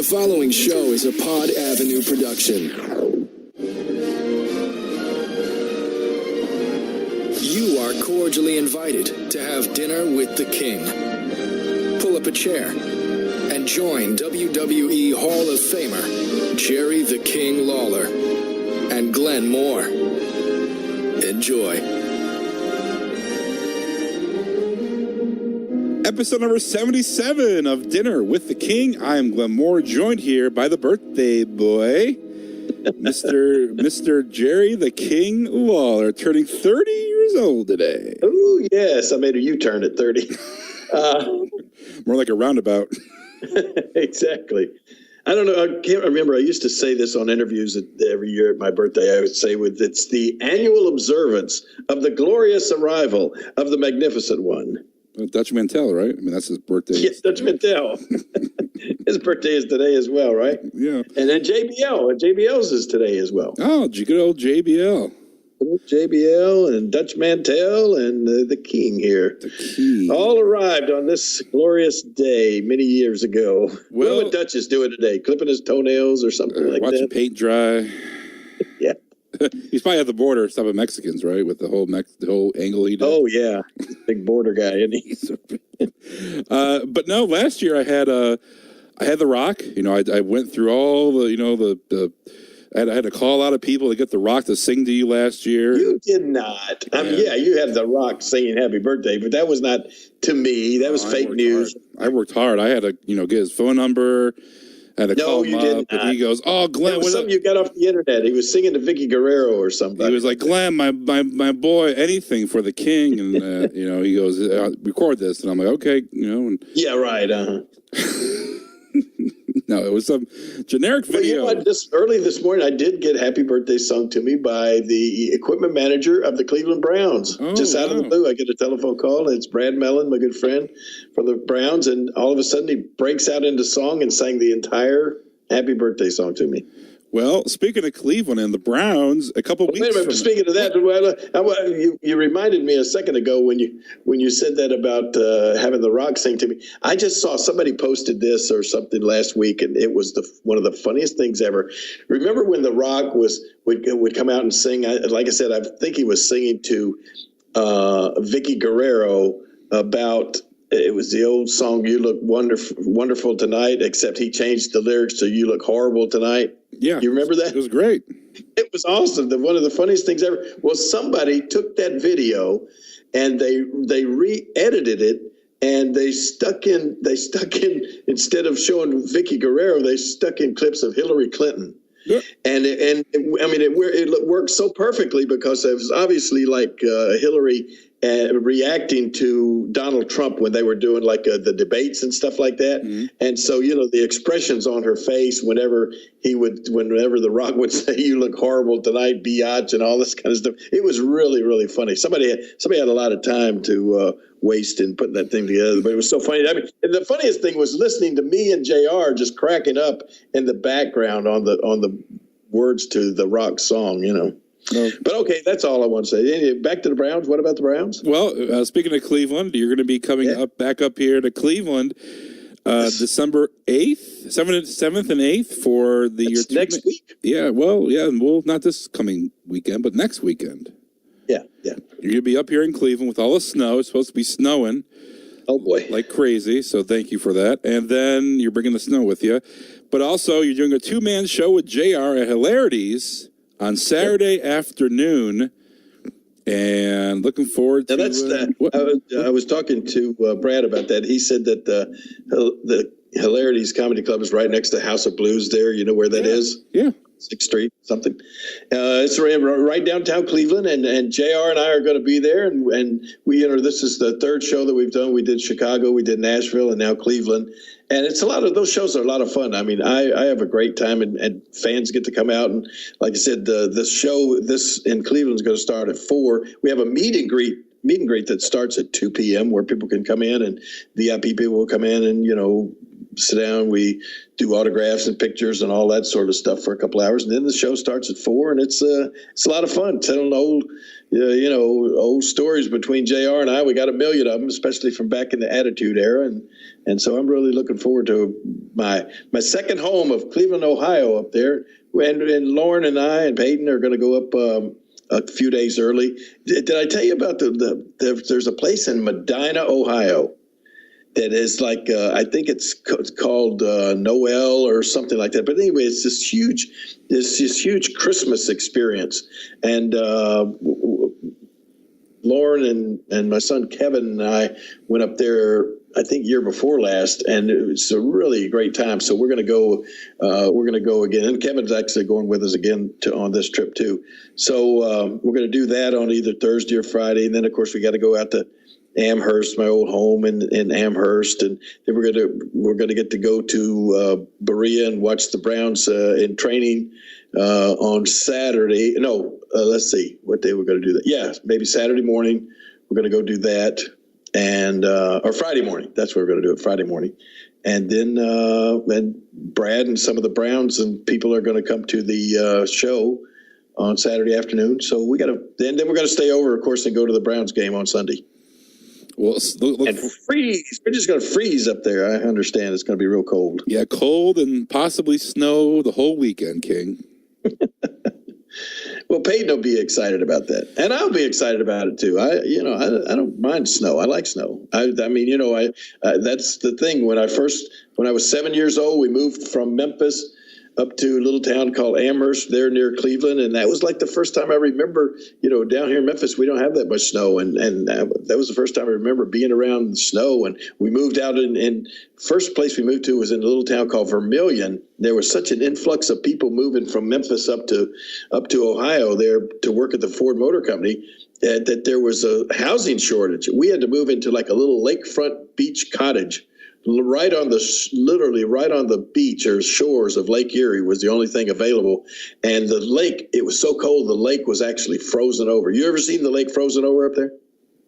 The following show is a Pod Avenue production. You are cordially invited to have dinner with the King. Pull up a chair and join WWE Hall of Famer Jerry the King Lawler and Glenn Moore. Enjoy. Episode number 77 of Dinner with the King. I am Glenn Moore, joined here by the birthday boy, Mr. Jerry the King Lawler, turning 30 years old today. Oh, yes. I made a U-turn at 30. More like a roundabout. Exactly. I don't know. I can't remember. I used to say this on interviews every year at my birthday. I would say it's the annual observance of the glorious arrival of the Magnificent One. Dutch Mantel, right? I mean, that's his birthday. Yes, Dutch Mantel. His birthday is today as well, right? Yeah. And then JBL. And JBL's is today as well. Oh, good old JBL. JBL and Dutch Mantel and the King here. The King. All arrived on this glorious day many years ago. Well, what would Dutch doing today? Clipping his toenails or something like watching that? paint dry. Yeah. He's probably at the border stopping Mexicans, right? With the whole angle he did. Oh, yeah. Big border guy, isn't he? But no, last year I had The Rock. You know, I went through all the I had to call a lot of people to get The Rock to sing to you last year. You did not. I mean, yeah, you had The Rock singing Happy Birthday, but that was not to me. That was fake news. I worked hard. I had to, get his phone number. I had to call him up, and he goes, "Oh, Glenn, it was something you got off the internet. He was singing to Vicky Guerrero or something. He was like, Glenn, my boy, anything for the King, and he goes, record this, and I'm like, okay, And, yeah, right. No, it was some generic video. Well, early this morning, I did get Happy Birthday sung to me by the equipment manager of the Cleveland Browns. Just out of the blue, I get a telephone call, and it's Brad Mellon, my good friend from the Browns, and all of a sudden he breaks out into song and sang the entire Happy Birthday song to me. Well, speaking of Cleveland and the Browns, a couple weeks. Wait a minute. Speaking of that, you reminded me a second ago when you said that about having The Rock sing to me. I just saw somebody posted this or something last week, and it was one of the funniest things ever. Remember when The Rock would come out and sing? Like I said, I think he was singing to Vicky Guerrero about. It was the old song, "You Look Wonderful Tonight," except he changed the lyrics to "You Look Horrible Tonight." Yeah. You remember that? It was great. It was awesome. One of the funniest things ever. Well, somebody took that video and they re-edited it, and they stuck in instead of showing Vicky Guerrero, they stuck in clips of Hillary Clinton. Yeah. And it worked so perfectly because it was obviously like Hillary reacting to Donald Trump when they were doing like the debates and stuff like that. Mm-hmm. And so, the expressions on her face whenever The Rock would say, "You look horrible tonight, biatch," and all this kind of stuff. It was really, really funny. Somebody had a lot of time to waste in putting that thing together, but it was so funny. I mean, and the funniest thing was listening to me and JR just cracking up in the background on the words to the Rock song, No. But okay, that's all I want to say. Back to the Browns. What about the Browns? Well, speaking of Cleveland, you're going to be coming back up here to Cleveland December 8th, 7th and 8th for the next week. Yeah, well, not this coming weekend, but next weekend. Yeah. You're going to be up here in Cleveland with all the snow. It's supposed to be snowing. Oh, boy. Like crazy, so thank you for that. And then you're bringing the snow with you. But also, you're doing a two-man show with JR at Hilarities on Saturday afternoon, and looking forward to. Now that's I was talking to Brad about that. He said that the Hilarities Comedy Club is right next to House of Blues. There, you know where that is? Yeah, 6th Street, something. It's right downtown Cleveland, and JR and I are going to be there. And we, this is the third show that we've done. We did Chicago, we did Nashville, and now Cleveland. And it's those shows are a lot of fun. I mean, I have a great time, and fans get to come out. And like I said, this show in Cleveland is going to start at 4. We have a meet and greet that starts at 2 p.m. where people can come in, and VIP people will come in and, sit down, we do autographs and pictures and all that sort of stuff for a couple hours, and then the show starts at 4, and it's a lot of fun telling old stories between JR and I. We got a million of them, especially from back in the Attitude Era, and so I'm really looking forward to my second home of Cleveland, Ohio, up there. And Lauren and I and Peyton are going to go up a few days early. Did I tell you about there's a place in Medina, Ohio, that is like I think it's called Noel or something like that. But anyway, it's this huge Christmas experience, and Lauren and my son Kevin and I went up there, I think year before last, and it was a really great time. So we're going to go. We're going to go again, and Kevin's actually going with us again on this trip too. So we're going to do that on either Thursday or Friday, and then of course we got to go out to Amherst, my old home in Amherst, and then we're going to get to go to Berea and watch the Browns in training on Saturday. No, let's see what day we're going to do that. Yeah, maybe Saturday morning we're going to go do that, and or Friday morning. That's what we're going to do it, Friday morning, and then Brad and some of the Browns and people are going to come to the show on Saturday afternoon. So we got to then we're going to stay over, of course, and go to the Browns game on Sunday. Well, and freeze. We're just going to freeze up there. I understand it's going to be real cold. Yeah, cold and possibly snow the whole weekend, King. Well, Peyton will be excited about that, and I'll be excited about it too. I don't mind snow. I like snow. I mean, that's the thing. When I was 7 years old, we moved from Memphis up to a little town called Amherst there near Cleveland. And that was like the first time I remember, down here in Memphis, we don't have that much snow. And that was the first time I remember being around the snow. And we moved out in first place we moved to was in a little town called Vermilion. There was such an influx of people moving from Memphis up to Ohio there to work at the Ford Motor Company that there was a housing shortage. We had to move into like a little lakefront beach cottage. Literally right on the beach or shores of Lake Erie was the only thing available. And the lake, it was so cold, the lake was actually frozen over. You ever seen the lake frozen over up there?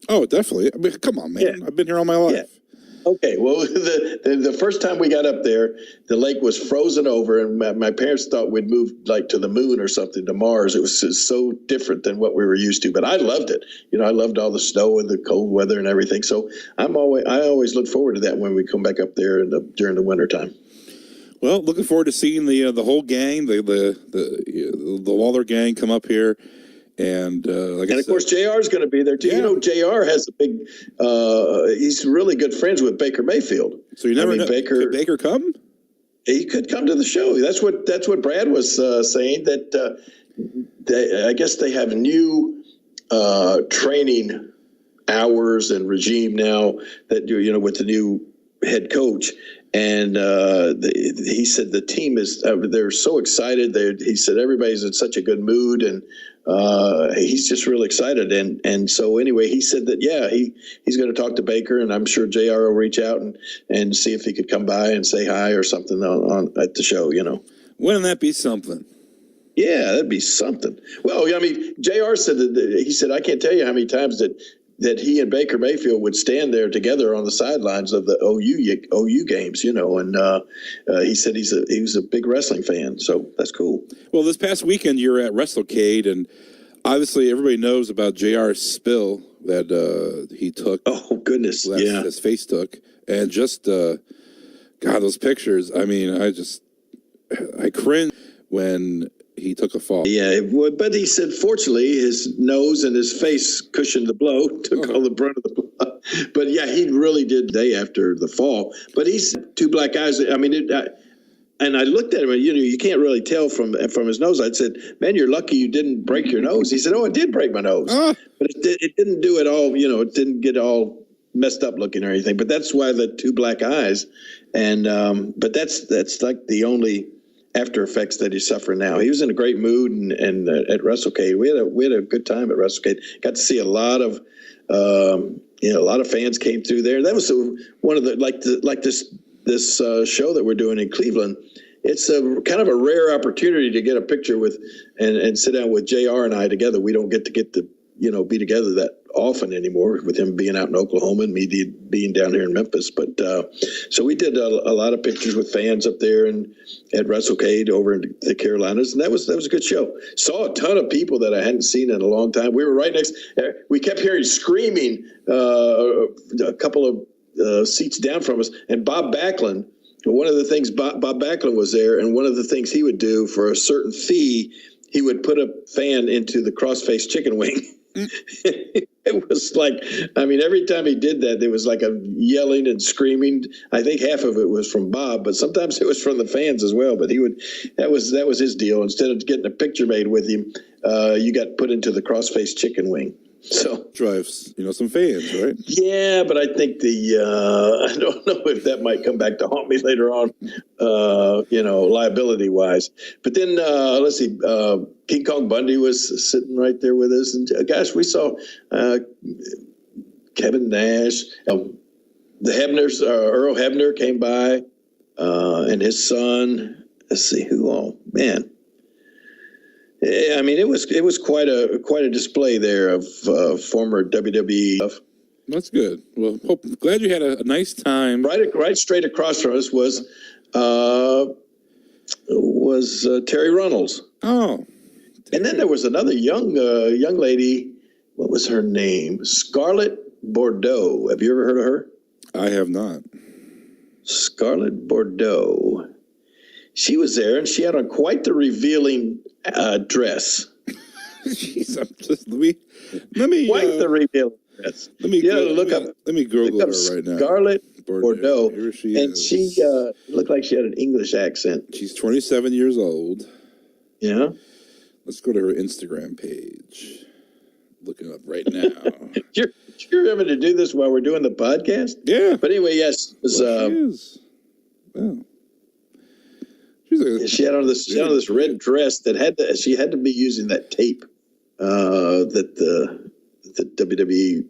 Oh, definitely. I mean, come on, man. Yeah. I've been here all my life. Yeah. Okay, well, the first time we got up there, the lake was frozen over, and my parents thought we'd move like to the moon or something, to Mars. It was just so different than what we were used to, but I loved it. I loved all the snow and the cold weather and everything. So I always look forward to that when we come back up there during the wintertime. Well, looking forward to seeing the whole gang, the Lawler gang come up here. And of course, JR is going to be there too. Yeah. JR has a big. He's really good friends with Baker Mayfield. So you never know. Could Baker come? He could come to the show. That's what Brad was saying. That I guess they have new training hours and regime now that with the new head coach. And he said the team they're so excited. He said everybody's in such a good mood, and he's just really excited. And so anyway, he said that, he's going to talk to Baker, and I'm sure JR will reach out and see if he could come by and say hi or something at the show, Wouldn't that be something? Yeah, that'd be something. Well, I mean, JR said he said, I can't tell you how many times that he and Baker Mayfield would stand there together on the sidelines of the OU games, and he said he was a big wrestling fan, so that's cool. Well, this past weekend you were at WrestleCade, and obviously everybody knows about JR's spill that he took. Oh goodness, his face took, and just God, those pictures. I mean, I cringe when he took a fall. Yeah, but he said, fortunately, his nose and his face cushioned the blow, took all the brunt of the blow. But yeah, he really did the day after the fall. But he's two black eyes. I mean, and I looked at him, and you can't really tell from his nose. I said, "Man, you're lucky you didn't break your nose." He said, "Oh, I did break my nose, but it didn't do it all. It didn't get all messed up looking or anything. But that's why the two black eyes, and but that's like the only after effects that he's suffering now. He was in a great mood and at WrestleCade. We had a good time at WrestleCade. Got to see a lot of a lot of fans came through there. That was one of this show that we're doing in Cleveland. It's a kind of a rare opportunity to get a picture with and sit down with JR and I together. We don't get to be together that often anymore, with him being out in Oklahoma and me being down here in Memphis. But so we did a lot of pictures with fans up there and at WrestleCade over in the Carolinas, and that was a good show. Saw a ton of people that I hadn't seen in a long time. We were right next. We kept hearing screaming a couple of seats down from us, and Bob Backlund. One of the things Bob Backlund was there, and one of the things he would do for a certain fee, he would put a fan into the cross-faced chicken wing. It was like, I mean, every time he did that, there was like a yelling and screaming. I think half of it was from Bob, but sometimes it was from the fans as well. But that was his deal. Instead of getting a picture made with him, you got put into the cross-faced chicken wing. So drives, some fans, right? Yeah, but I think I don't know if that might come back to haunt me later on, liability wise. But then let's see, King Kong Bundy was sitting right there with us, and gosh, we saw Kevin Nash, the Hebners, Earl Hebner came by, and his son. Let's see who all, man. I mean, it was quite a display there of former WWE stuff. That's good. Well, glad you had a nice time. Right straight across from us was Terry Runnels. Oh, and then there was another young lady. What was her name? Scarlett Bordeaux. Have you ever heard of her? I have not. Scarlett Bordeaux. She was there, and she had on quite the revealing dress. Jeez, let me quite the revealing dress. Let me Google her right now. Scarlett Bordeaux, Here she and is. she looked like she had an English accent. She's 27 years old. Yeah. Let's go to her Instagram page. Looking up right now. You're able to do this while we're doing the podcast? Yeah. But anyway, yes, it was, she is. Wow. she had on this red dress that she had to be using that tape that the WWE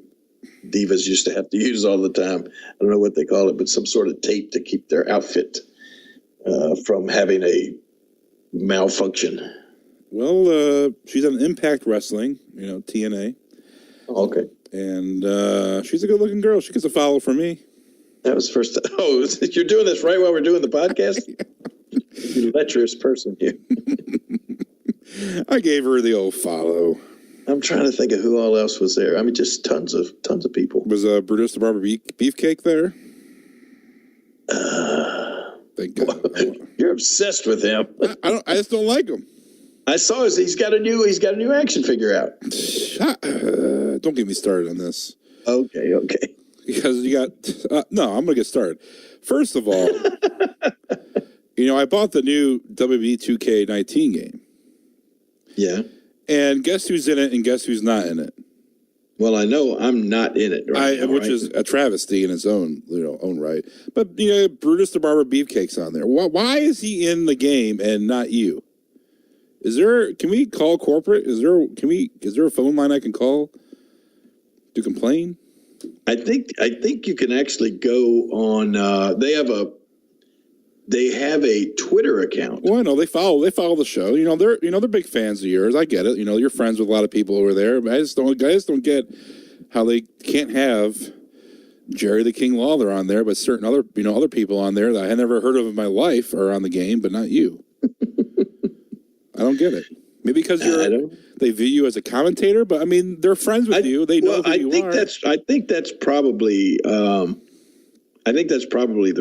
divas used to have to use all the time. I don't know what they call it, but some sort of tape to keep their outfit from having a malfunction. Well, she's on Impact Wrestling, TNA. Oh, okay. And she's a good-looking girl. She gets a follow from me. That was first. Oh, you're doing this right while we're doing the podcast? You lecherous person here. I gave her the old follow. I'm trying to think of who all else was there. I mean, just tons of people. Was Brutus the Barber Beefcake there? Thank God. You're obsessed with him. I just don't like him. I saw he's got a new action figure out. Don't get me started on this. Okay. Because you got no, I'm gonna get started. First of all, I bought the new WWE 2K19 game. Yeah. And guess who's in it and guess who's not in it? Well, I know I'm not in it which is a travesty in its own right. But Brutus the Barber Beefcake's on there. Why is he in the game and not you? Can we call corporate? Is there a phone line I can call to complain? I think you can actually go on. They have a Twitter account. Well, I know they follow the show. They're big fans of yours. I get it. You're friends with a lot of people over there. But I just don't get how they can't have Jerry the King Lawler on there, but certain other people on there that I had never heard of in my life are on the game, but not you. I don't get it. Maybe because they view you as a commentator, but I mean, they're friends with you. They know who you are. I think that's probably the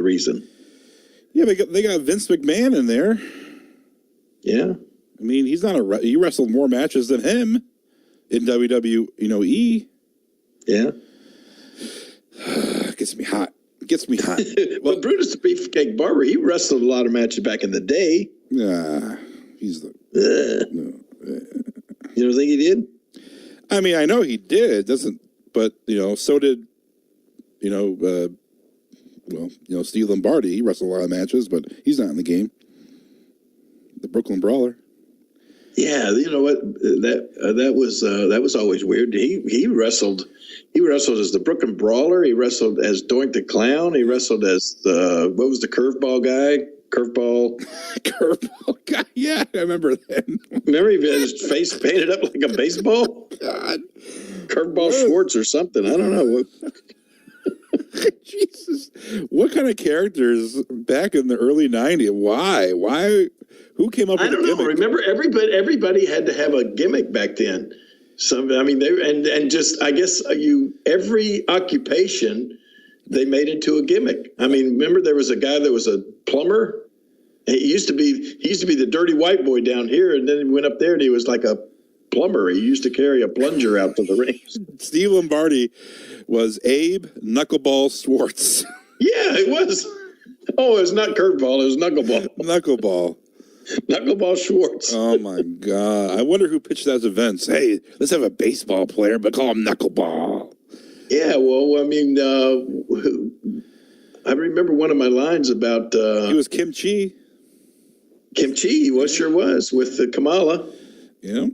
reason. Yeah, they got Vince McMahon in there. Yeah. I mean, he wrestled more matches than him in WWE. Yeah. Gets me hot. Well, Brutus the Beefcake Barber, he wrestled a lot of matches back in the day. Yeah. He's the... You don't think he did? I mean, I know he did. But so did Steve Lombardi. He wrestled a lot of matches, but he's not in the game. The Brooklyn Brawler. Yeah, you know what? That was always weird. He wrestled as the Brooklyn Brawler. He wrestled as Doink the Clown. He wrestled as the curveball guy, curveball. Curveball guy. Yeah, I remember that. Remember he had his face painted up like a baseball? God. Curveball Schwartz or something. I don't know. Jesus. What kind of characters back in the early 90s? Why? Who came up with I don't the know. gimmick? Remember, everybody had to have a gimmick back then. And just, I guess every occupation they made into a gimmick. I mean, remember there was a guy that was a plumber. He used to be the dirty white boy down here, and then he went up there and he was like a plumber. He used to carry a plunger out to the ring. Steve Lombardi was Abe Knuckleball Schwartz. Yeah, it was. Oh, it was not curveball. It was knuckleball. Knuckleball. Knuckleball Schwartz. Oh my God! I wonder who pitched that to Vince. Hey, let's have a baseball player, but call him Knuckleball. Yeah, well, I mean, I remember one of my lines about He was Kimchi. Kimchi. He sure was with Kamala. Yeah.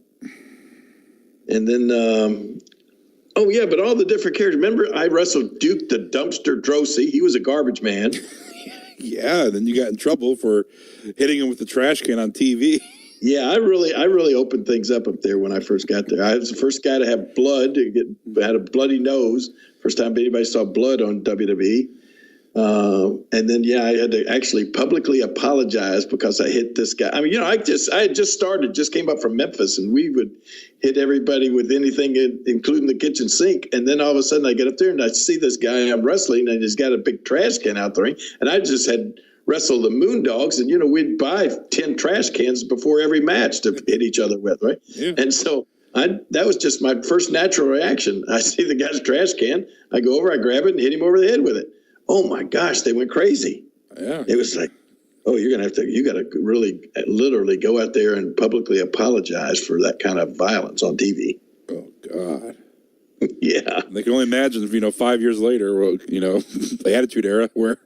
And then, oh yeah, but all the different characters. Remember, I wrestled Duke the Dumpster Drosy. He was a garbage man. Yeah, and then you got in trouble for hitting him with the trash can on TV. Yeah, I really opened things up there when I first got there. I was the first guy to have blood, had a bloody nose. First time anybody saw blood on WWE. And then, yeah, I had to actually publicly apologize because I hit this guy. I mean, I had just came up from Memphis, and we would hit everybody with anything, including the kitchen sink. And then all of a sudden I get up there and I see this guy I'm wrestling, and he's got a big trash can out the ring. And I just had wrestled the Moondogs, and, we'd buy 10 trash cans before every match to hit each other with, right? Yeah. And so that was just my first natural reaction. I see the guy's trash can. I go over, I grab it and hit him over the head with it. Oh my gosh, they went crazy. Yeah. It was like, oh, you got to really literally go out there and publicly apologize for that kind of violence on TV. Oh God. Yeah. They can only imagine, 5 years later, the Attitude Era, where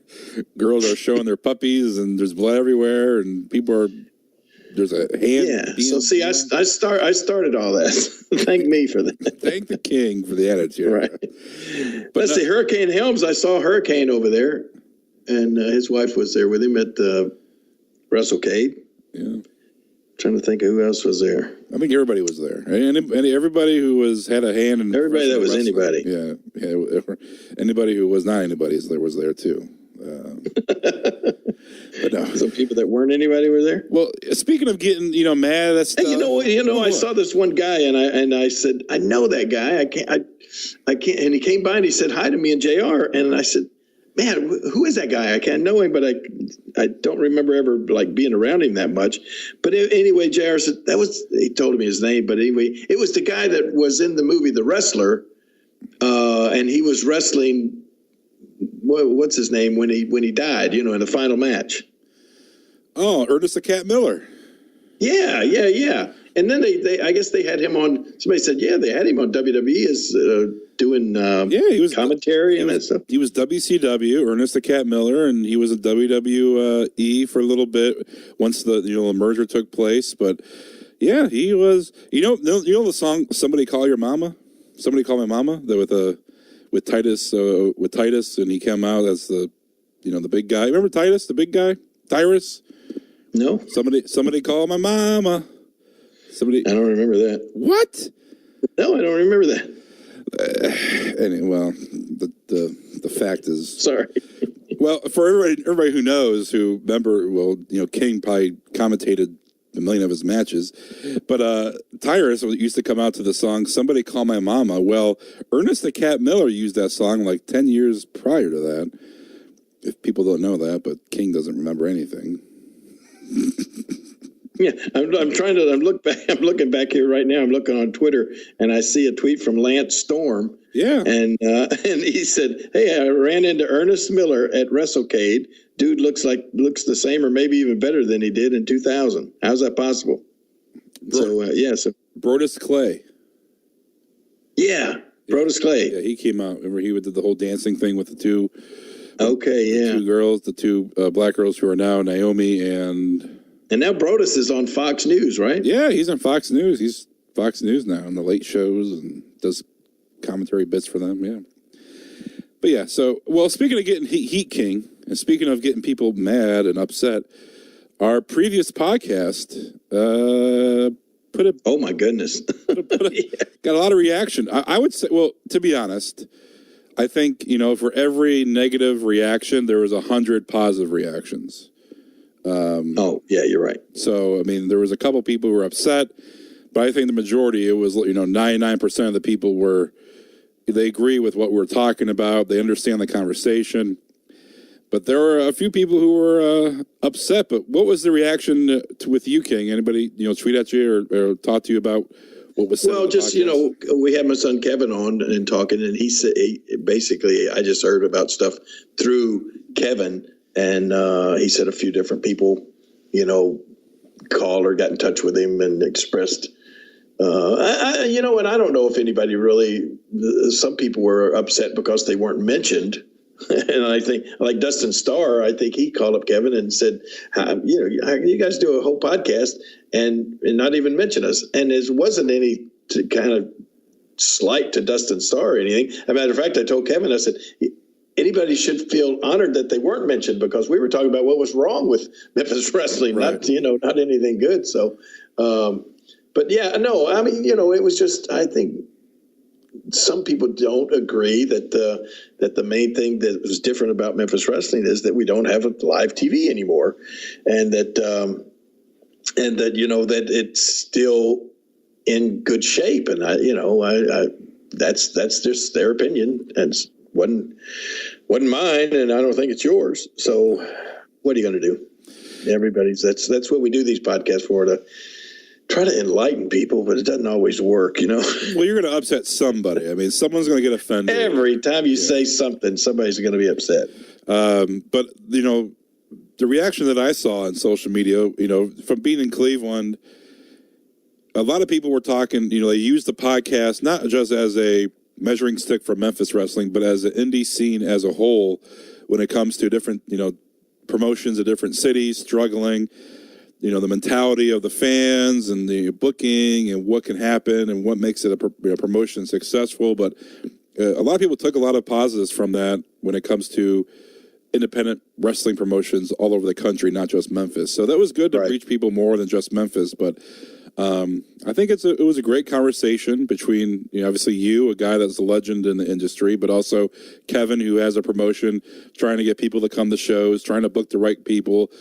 girls are showing their puppies and there's blood everywhere and there's a hand. Yeah. So see, I started all that. Thank me for that. Thank the king for the Attitude Era. Right. But let's see, Hurricane Helms. I saw Hurricane over there, and his wife was there with him at WrestleCade. Yeah. Trying to think of who else was there. I think everybody was there. And everybody who had a hand in everybody that was wrestling. Anybody. Yeah. Anybody who was not anybody was there too. But no. Some people that weren't anybody were there. Well, speaking of getting mad at stuff, I saw this one guy and I said, I know that guy. I can't. And he came by and he said hi to me and JR, and I said, man, who is that guy? I can't know him, but I don't remember ever being around him that much. But anyway, JR said he told me his name, but anyway, it was the guy that was in the movie The Wrestler, and he was wrestling. What's his name when he died? In the final match. Oh, Ernest the Cat Miller. Yeah. And then I guess they had him on. Somebody said, yeah, they had him on WWE as doing he was commentary and that stuff. He was WCW, Ernest the Cat Miller, and he was in WWE for a little bit once the merger took place. But yeah, he was. The song "Somebody Call Your Mama," "Somebody Call My Mama," that with Titus, and he came out as the big guy. Remember Titus, the big guy, Tyrus? No. Somebody call my mama. I don't remember that. What? No, I don't remember that. Anyway, well, the fact is. Sorry. Well, for everybody who knows, King probably commentated a million of his matches, but Tyrus used to come out to the song "Somebody Call My Mama." Well, Ernest the Cat Miller used that song 10 years prior to that. If people don't know that, but King doesn't remember anything. Yeah, I'm looking back here right now. I'm looking on Twitter, and I see a tweet from Lance Storm. Yeah, and he said, "Hey, I ran into Ernest Miller at WrestleCade. Dude looks the same, or maybe even better than he did in 2000. How's that possible?" So Brodus Clay. Yeah, Brodus Clay. Yeah, he came out. Remember, he did the whole dancing thing with the two. Okay, yeah. The two girls, the two black girls who are now Naomi and. And now Brodus is on Fox News, right? Yeah, he's on Fox News. He's Fox News now on the late shows and does commentary bits for them. Yeah. But yeah, speaking of getting Heat King, and speaking of getting people mad and upset, our previous podcast Oh my goodness. got a lot of reaction. I would say, well, to be honest, I think, for every negative reaction, there was 100 positive reactions. Oh, yeah, you're right. So, I mean, there was a couple people who were upset, but I think the majority, it was, 99% of the people they agree with what we're talking about. They understand the conversation. But there were a few people who were upset. But what was the reaction with you, King? Anybody, tweet at you or talk to you about what was said? Well, just, we had my son Kevin on and talking, and he said, basically, I just heard about stuff through Kevin. And he said a few different people, called or got in touch with him and expressed, I don't know if anybody really, some people were upset because they weren't mentioned. And I think, like Dustin Starr, I think he called up Kevin and said, you guys do a whole podcast and not even mention us. And there wasn't any kind of slight to Dustin Starr or anything. As a matter of fact, I told Kevin, I said, anybody should feel honored that they weren't mentioned, because we were talking about what was wrong with Memphis wrestling, right. not anything good. So, but yeah, no, I mean, it was just, I think some people don't agree that the main thing that was different about Memphis wrestling is that we don't have a live TV anymore, and that that it's still in good shape. And that's just their opinion, and wasn't mine, and I don't think it's yours. So what are you going to do? That's what we do these podcasts for, to try to enlighten people, but it doesn't always work, Well, you're going to upset somebody. I mean, someone's going to get offended. Every time you say something, somebody's going to be upset. But, the reaction that I saw on social media, from being in Cleveland, a lot of people were talking, they used the podcast not just as a measuring stick for Memphis wrestling, but as an indie scene as a whole when it comes to different, promotions of different cities struggling. The mentality of the fans and the booking and what can happen and what makes it a promotion successful. But a lot of people took a lot of positives from that when it comes to independent wrestling promotions all over the country, not just Memphis. So that was good to reach people more than just Memphis. But I think it was a great conversation between, obviously you, a guy that's a legend in the industry, but also Kevin, who has a promotion, trying to get people to come to shows, trying to book the right people,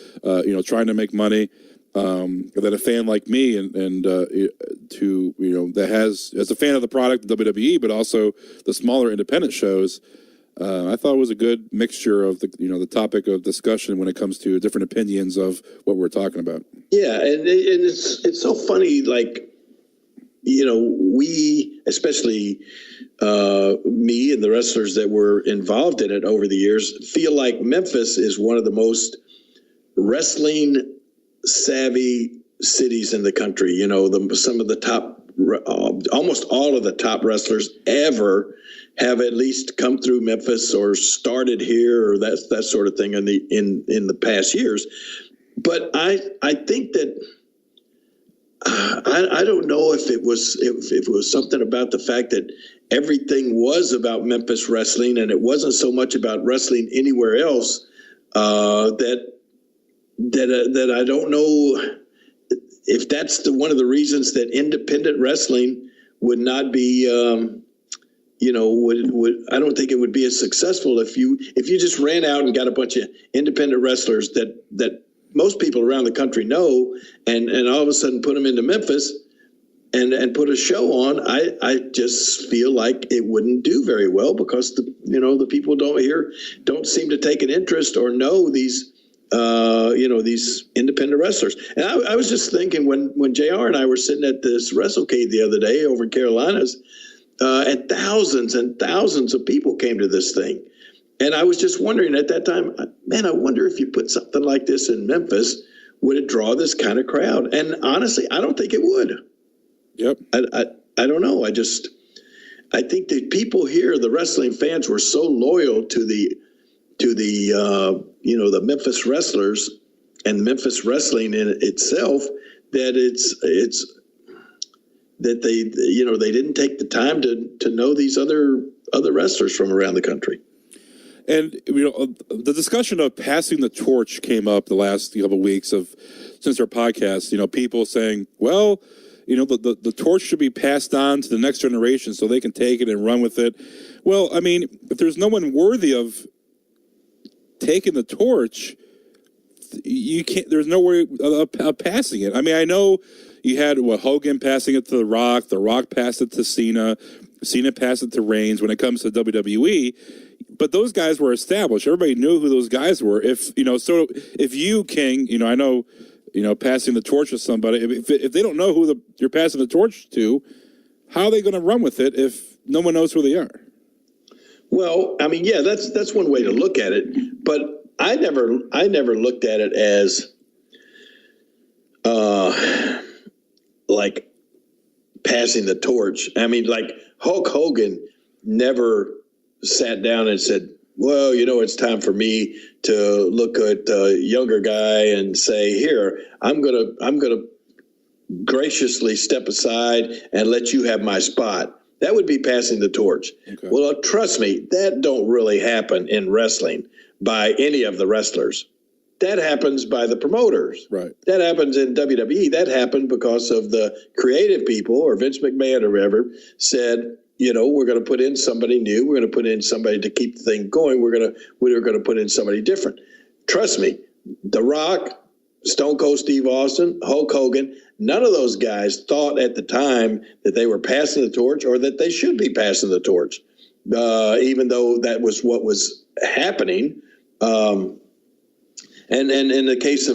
trying to make money. And then a fan like me and that has, as a fan of the product, WWE, but also the smaller independent shows, I thought it was a good mixture of the topic of discussion when it comes to different opinions of what we're talking about. Yeah, and it's so funny, like, we, especially me and the wrestlers that were involved in it over the years, feel like Memphis is one of the most wrestling savvy cities in the country. Some of the top, almost all of the top wrestlers ever have at least come through Memphis or started here, or that sort of thing in the past years. But I think that I don't know if it was something about the fact that everything was about Memphis wrestling and it wasn't so much about wrestling anywhere else, that I don't know if that's one of the reasons that independent wrestling would not be, I don't think it would be as successful if you just ran out and got a bunch of independent wrestlers that most people around the country know, and all of a sudden put them into Memphis and put a show on. I just feel like it wouldn't do very well, because the people don't seem to take an interest or know these these independent wrestlers. And I was just thinking when JR and I were sitting at this WrestleCade the other day over in Carolinas, and thousands and thousands of people came to this thing. And I was just wondering at that time, man, I wonder if you put something like this in Memphis, would it draw this kind of crowd? And honestly, I don't think it would. Yep. I don't know. I think the people here, the wrestling fans, were so loyal to the Memphis wrestlers and Memphis wrestling in itself that it's that they didn't take the time to know these other wrestlers from around the country. And the discussion of passing the torch came up the last couple of weeks since our podcast. People saying, well, the torch should be passed on to the next generation so they can take it and run with it. Well, I mean, if there's no one worthy of taking the torch, you can't. There's no way of passing it. I mean, I know you had Hogan passing it to The Rock. The Rock passed it to Cena. Cena passed it to Reigns. When it comes to WWE, but those guys were established. Everybody knew who those guys were. If you, King, I know, passing the torch to somebody. If they don't know who you're passing the torch to, how are they going to run with it if no one knows who they are? Well, I mean, yeah, that's one way to look at it, but I never looked at it as like passing the torch. I mean, like Hulk Hogan never sat down and said, well, it's time for me to look at a younger guy and say, here, I'm gonna graciously step aside and let you have my spot. That would be passing the torch. Okay. Well, trust me, that don't really happen in wrestling by any of the wrestlers. That happens by the promoters. Right. That happens in WWE. That happened because of the creative people, or Vince McMahon or whoever said, we're going to put in somebody new. We're going to put in somebody to keep the thing going. We're going to put in somebody different. Trust me, The Rock, Stone Cold Steve Austin, Hulk Hogan, none of those guys thought at the time that they were passing the torch or that they should be passing the torch, even though that was what was happening. And in the case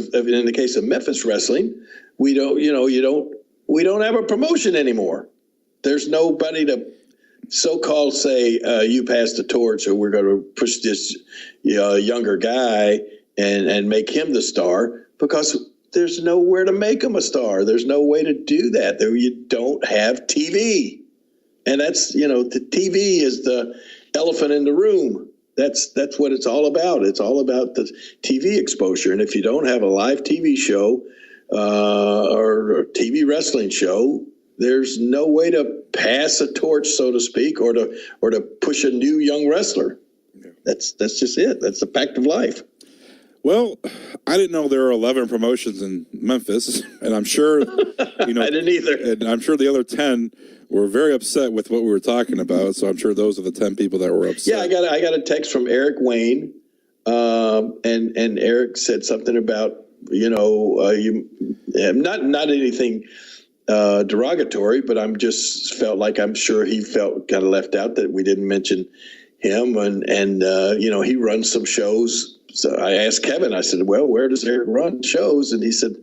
of Memphis wrestling, we don't have a promotion anymore. There's nobody to so-called say you pass the torch, or we're going to push this younger guy and make him the star, because there's nowhere to make him a star. There's no way to do that. You don't have TV, and that's the TV is the elephant in the room. That's what it's all about. It's all about the TV exposure. And if you don't have a live TV show or a TV wrestling show, there's no way to pass a torch, so to speak, or to push a new young wrestler. Yeah. That's just it. That's the fact of life. Well, I didn't know there were 11 promotions in Memphis, and I'm sure I didn't either. And I'm sure the other 10 were very upset with what we were talking about. So I'm sure those are the 10 people that were upset. Yeah, I got a text from Eric Wayne, and Eric said something about you not anything derogatory, but I'm sure he felt kind of left out that we didn't mention him, and he runs some shows. So I asked Kevin, I said, well, where does Eric run shows? And he said,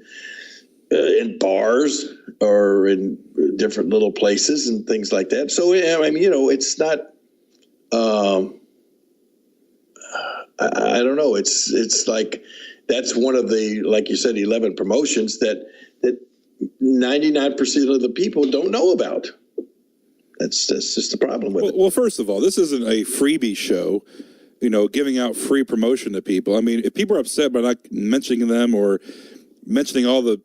in bars or in different little places and things like that. So, I mean, it's not, I don't know. It's like, that's one of the, like you said, 11 promotions that 99% of the people don't know about. That's just the problem with it. Well, first of all, this isn't a freebie show, giving out free promotion to people. I mean, if people are upset by not mentioning them or mentioning all the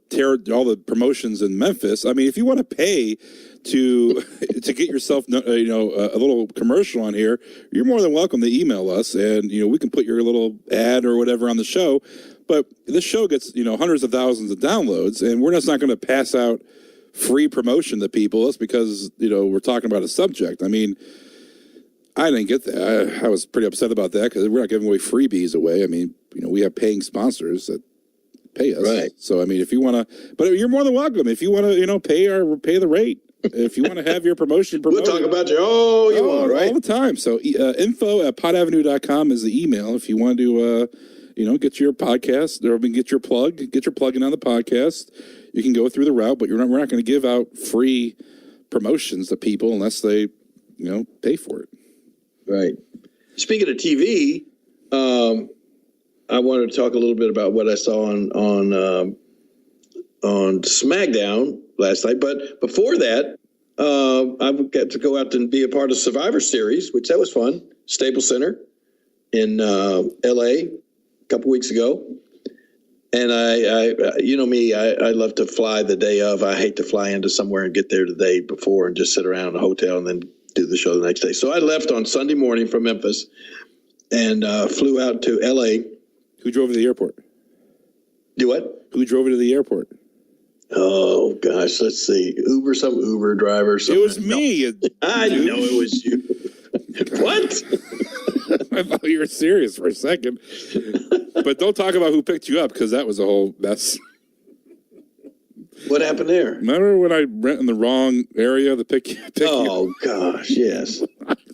promotions in Memphis, I mean, if you want to pay to get yourself, a little commercial on here, you're more than welcome to email us, and we can put your little ad or whatever on the show. But this show gets hundreds of thousands of downloads, and we're just not going to pass out free promotion to people just because we're talking about a subject. I mean, I didn't get that. I was pretty upset about that because we're not giving away freebies away. I mean, we have paying sponsors that pay us. Right. So I mean, if you want to, but you're more than welcome. If you want to, pay the rate. If you want to have your promotion promoted, we'll talk about you all you want, right? All the time. So info@podavenue.com is the email if you want to, get your podcast or get your plug-in on the podcast. You can go through the route, but we're not going to give out free promotions to people unless they, pay for it. Right. Speaking of TV, I wanted to talk a little bit about what I saw on SmackDown last night. But before that, I got to go out and be a part of Survivor Series, which that was fun. Staples Center in L.A. a couple weeks ago. And I love to fly the day of. I hate to fly into somewhere and get there the day before and just sit around in a hotel and then do the show the next day. So I left on Sunday morning from Memphis, flew out to L.A. Who drove you to the airport? Do what? Who drove you to the airport? Oh gosh, let's see. Some Uber driver. It was me. No. I know it was you. What? I thought you were serious for a second. But don't talk about who picked you up, because that was a whole mess. What happened there? Remember when I rent in the wrong area to pick Oh gosh, yes.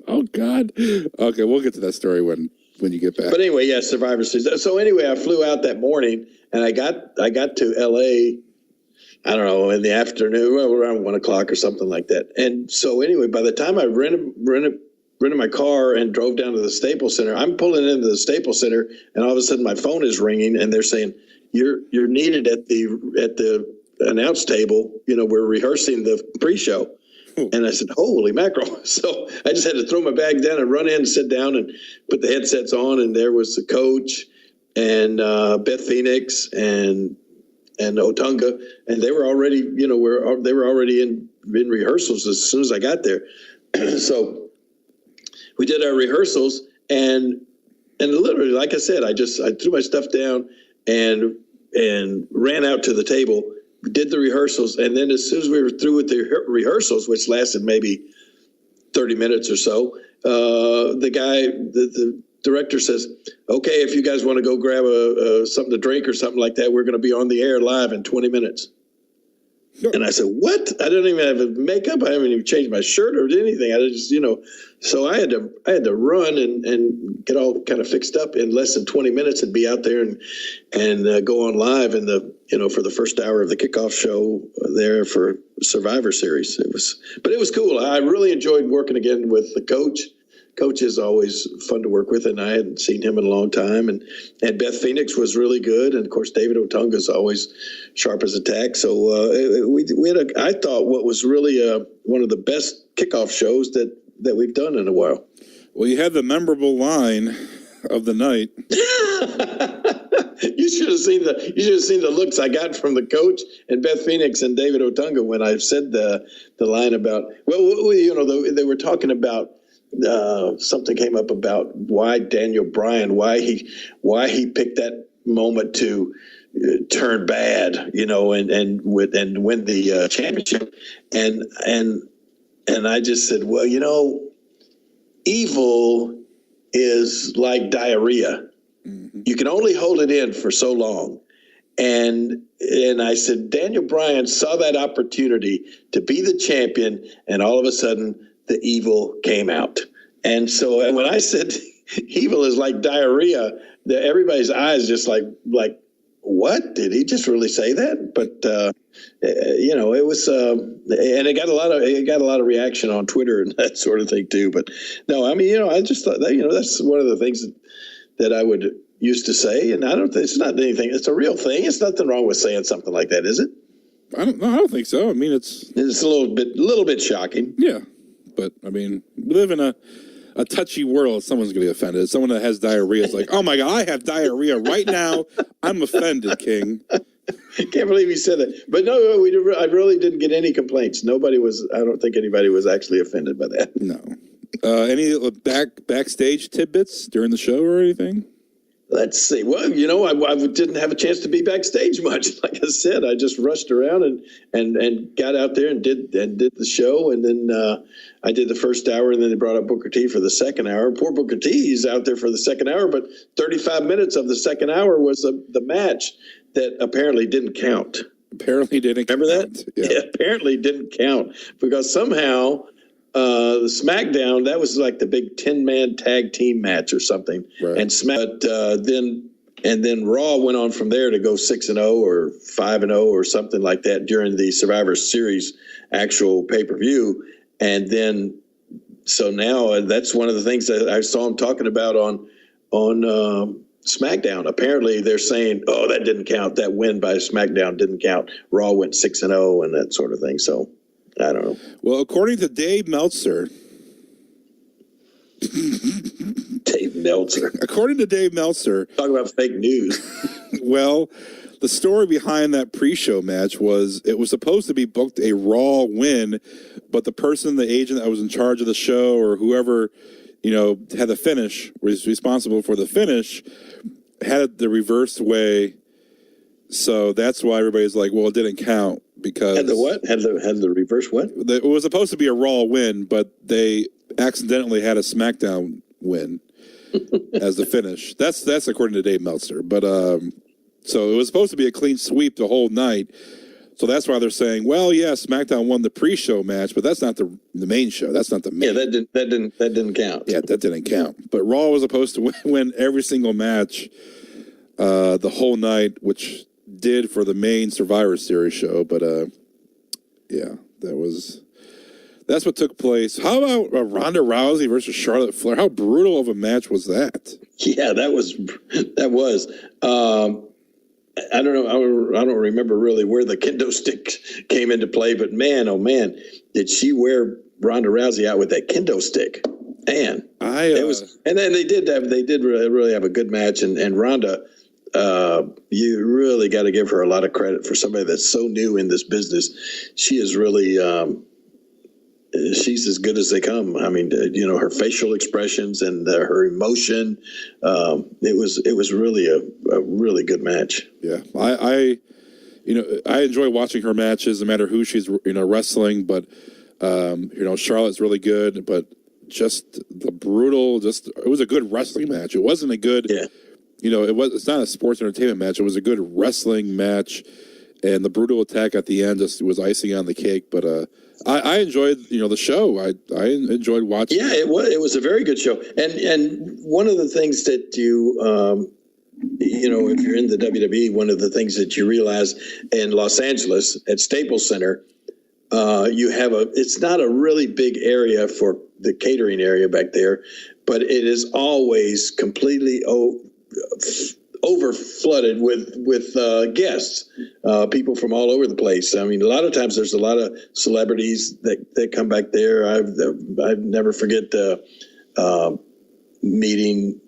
Oh God. Okay, we'll get to that story when you get back. But anyway, yeah, Survivor Series. So anyway, I flew out that morning, and I got to L.A. I don't know, in the afternoon, around 1 o'clock or something like that. And so anyway, by the time I rented my car and drove down to the Staples Center, I'm pulling into the Staples Center, and all of a sudden my phone is ringing, and they're saying you're needed at the announce table. We're rehearsing the pre-show. And I said, holy mackerel. So I just had to throw my bag down and run in and sit down and put the headsets on. And there was the coach and Beth Phoenix and Otunga. And they were already, they were already in rehearsals as soon as I got there. So we did our rehearsals, and literally, like I said, I threw my stuff down and ran out to the table, did the rehearsals, and then as soon as we were through with the rehearsals, which lasted maybe 30 minutes or so, the director says, okay, if you guys want to go grab something to drink or something like that, we're going to be on the air live in 20 minutes. Sure. And I said, what? I don't even have makeup. I haven't even changed my shirt or anything. I just, so I had to run and get all kind of fixed up in less than 20 minutes and be out there and go on live in for the first hour of the kickoff show there for Survivor Series. But it was cool. I really enjoyed working again with the coach. Coach is always fun to work with, and I hadn't seen him in a long time. And Beth Phoenix was really good, and of course David Otunga is always sharp as a tack. So we had I thought what was really one of the best kickoff shows that we've done in a while. Well, you had the memorable line of the night. You should have seen the looks I got from the coach and Beth Phoenix and David Otunga when I said the line about they were talking about. Something came up about why Daniel Bryan, why he picked that moment to turn bad, and win the championship, and I just said, well, evil is like diarrhea. Mm-hmm. You can only hold it in for so long. And I said, Daniel Bryan saw that opportunity to be the champion, and all of a sudden the evil came out. And so when I said evil is like diarrhea, everybody's eyes just like, what? Did he just really say that? But it was, and it got a lot of reaction on Twitter and that sort of thing too. But no, I mean, I just thought that, that's one of the things that I would used to say, and I don't think it's not anything. It's a real thing. It's nothing wrong with saying something like that, is it? I don't think so. I mean, it's a little bit shocking. Yeah, but I mean, we live in a touchy world. Someone's going to be offended. Someone that has diarrhea is like, oh my God, I have diarrhea right now. I'm offended, King. Can't believe he said that. But no, I really didn't get any complaints. I don't think anybody was actually offended by that. No. Any backstage tidbits during the show or anything? Let's see. Well, I didn't have a chance to be backstage much. Like I said, I just rushed around and got out there and did the show, and then I did the first hour, and then they brought up Booker T for the second hour. Poor Booker T, he's out there for the second hour, but 35 minutes of the second hour was the match that apparently didn't count. Apparently didn't. Remember that? Yeah. It apparently didn't count because somehow. The SmackDown, that was like the big 10-man tag team match or something. Right. And then Raw went on from there to go 6-0 or 5-0 or something like that during the Survivor Series actual pay-per-view. And then, so now that's one of the things that I saw him talking about on SmackDown. Apparently they're saying, oh, that didn't count. That win by SmackDown didn't count. Raw went 6-0 and that sort of thing. So. I don't know. Well, according to Dave Meltzer. According to Dave Meltzer. Talk about fake news. Well, the story behind that pre-show match was it was supposed to be booked a Raw win, but the agent that was in charge of the show or whoever had the finish, was responsible for the finish, had it the reverse way. So that's why everybody's like, well, it didn't count because had the what? Had the reverse what? It was supposed to be a Raw win, but they accidentally had a SmackDown win as the finish. That's according to Dave Meltzer. But so it was supposed to be a clean sweep the whole night. So that's why they're saying, well, yeah, SmackDown won the pre-show match, but that's not the main show. That's not the main. Yeah, that didn't count. Yeah, that didn't count. But Raw was supposed to win every single match the whole night, which did for the main Survivor Series show. But yeah, that's what took place. How about Ronda Rousey versus Charlotte Flair? How brutal of a match was that? Yeah, that was. I don't know. I don't remember really where the kendo stick came into play, but man, oh man, did she wear Ronda Rousey out with that kendo stick? Man, it was. And then they did really have a good match, and Ronda. You really got to give her a lot of credit for somebody that's so new in this business. She is really, she's as good as they come. I mean, her facial expressions and her emotion. It was really a really good match. Yeah, I enjoy watching her matches, no matter who she's wrestling. But Charlotte's really good, but just the brutal. It was a good wrestling match. It wasn't a good. Yeah. It's not a sports entertainment match. It was a good wrestling match, and the brutal attack at the end just was icing on the cake. But I enjoyed the show. I enjoyed watching. Yeah, it was a very good show. And one of the things that you if you're in the WWE, one of the things that you realize in Los Angeles at Staples Center, you have it's not a really big area for the catering area back there, but it is always completely over flooded with guests, people from all over the place. I mean, a lot of times there's a lot of celebrities that come back there. I never forget meeting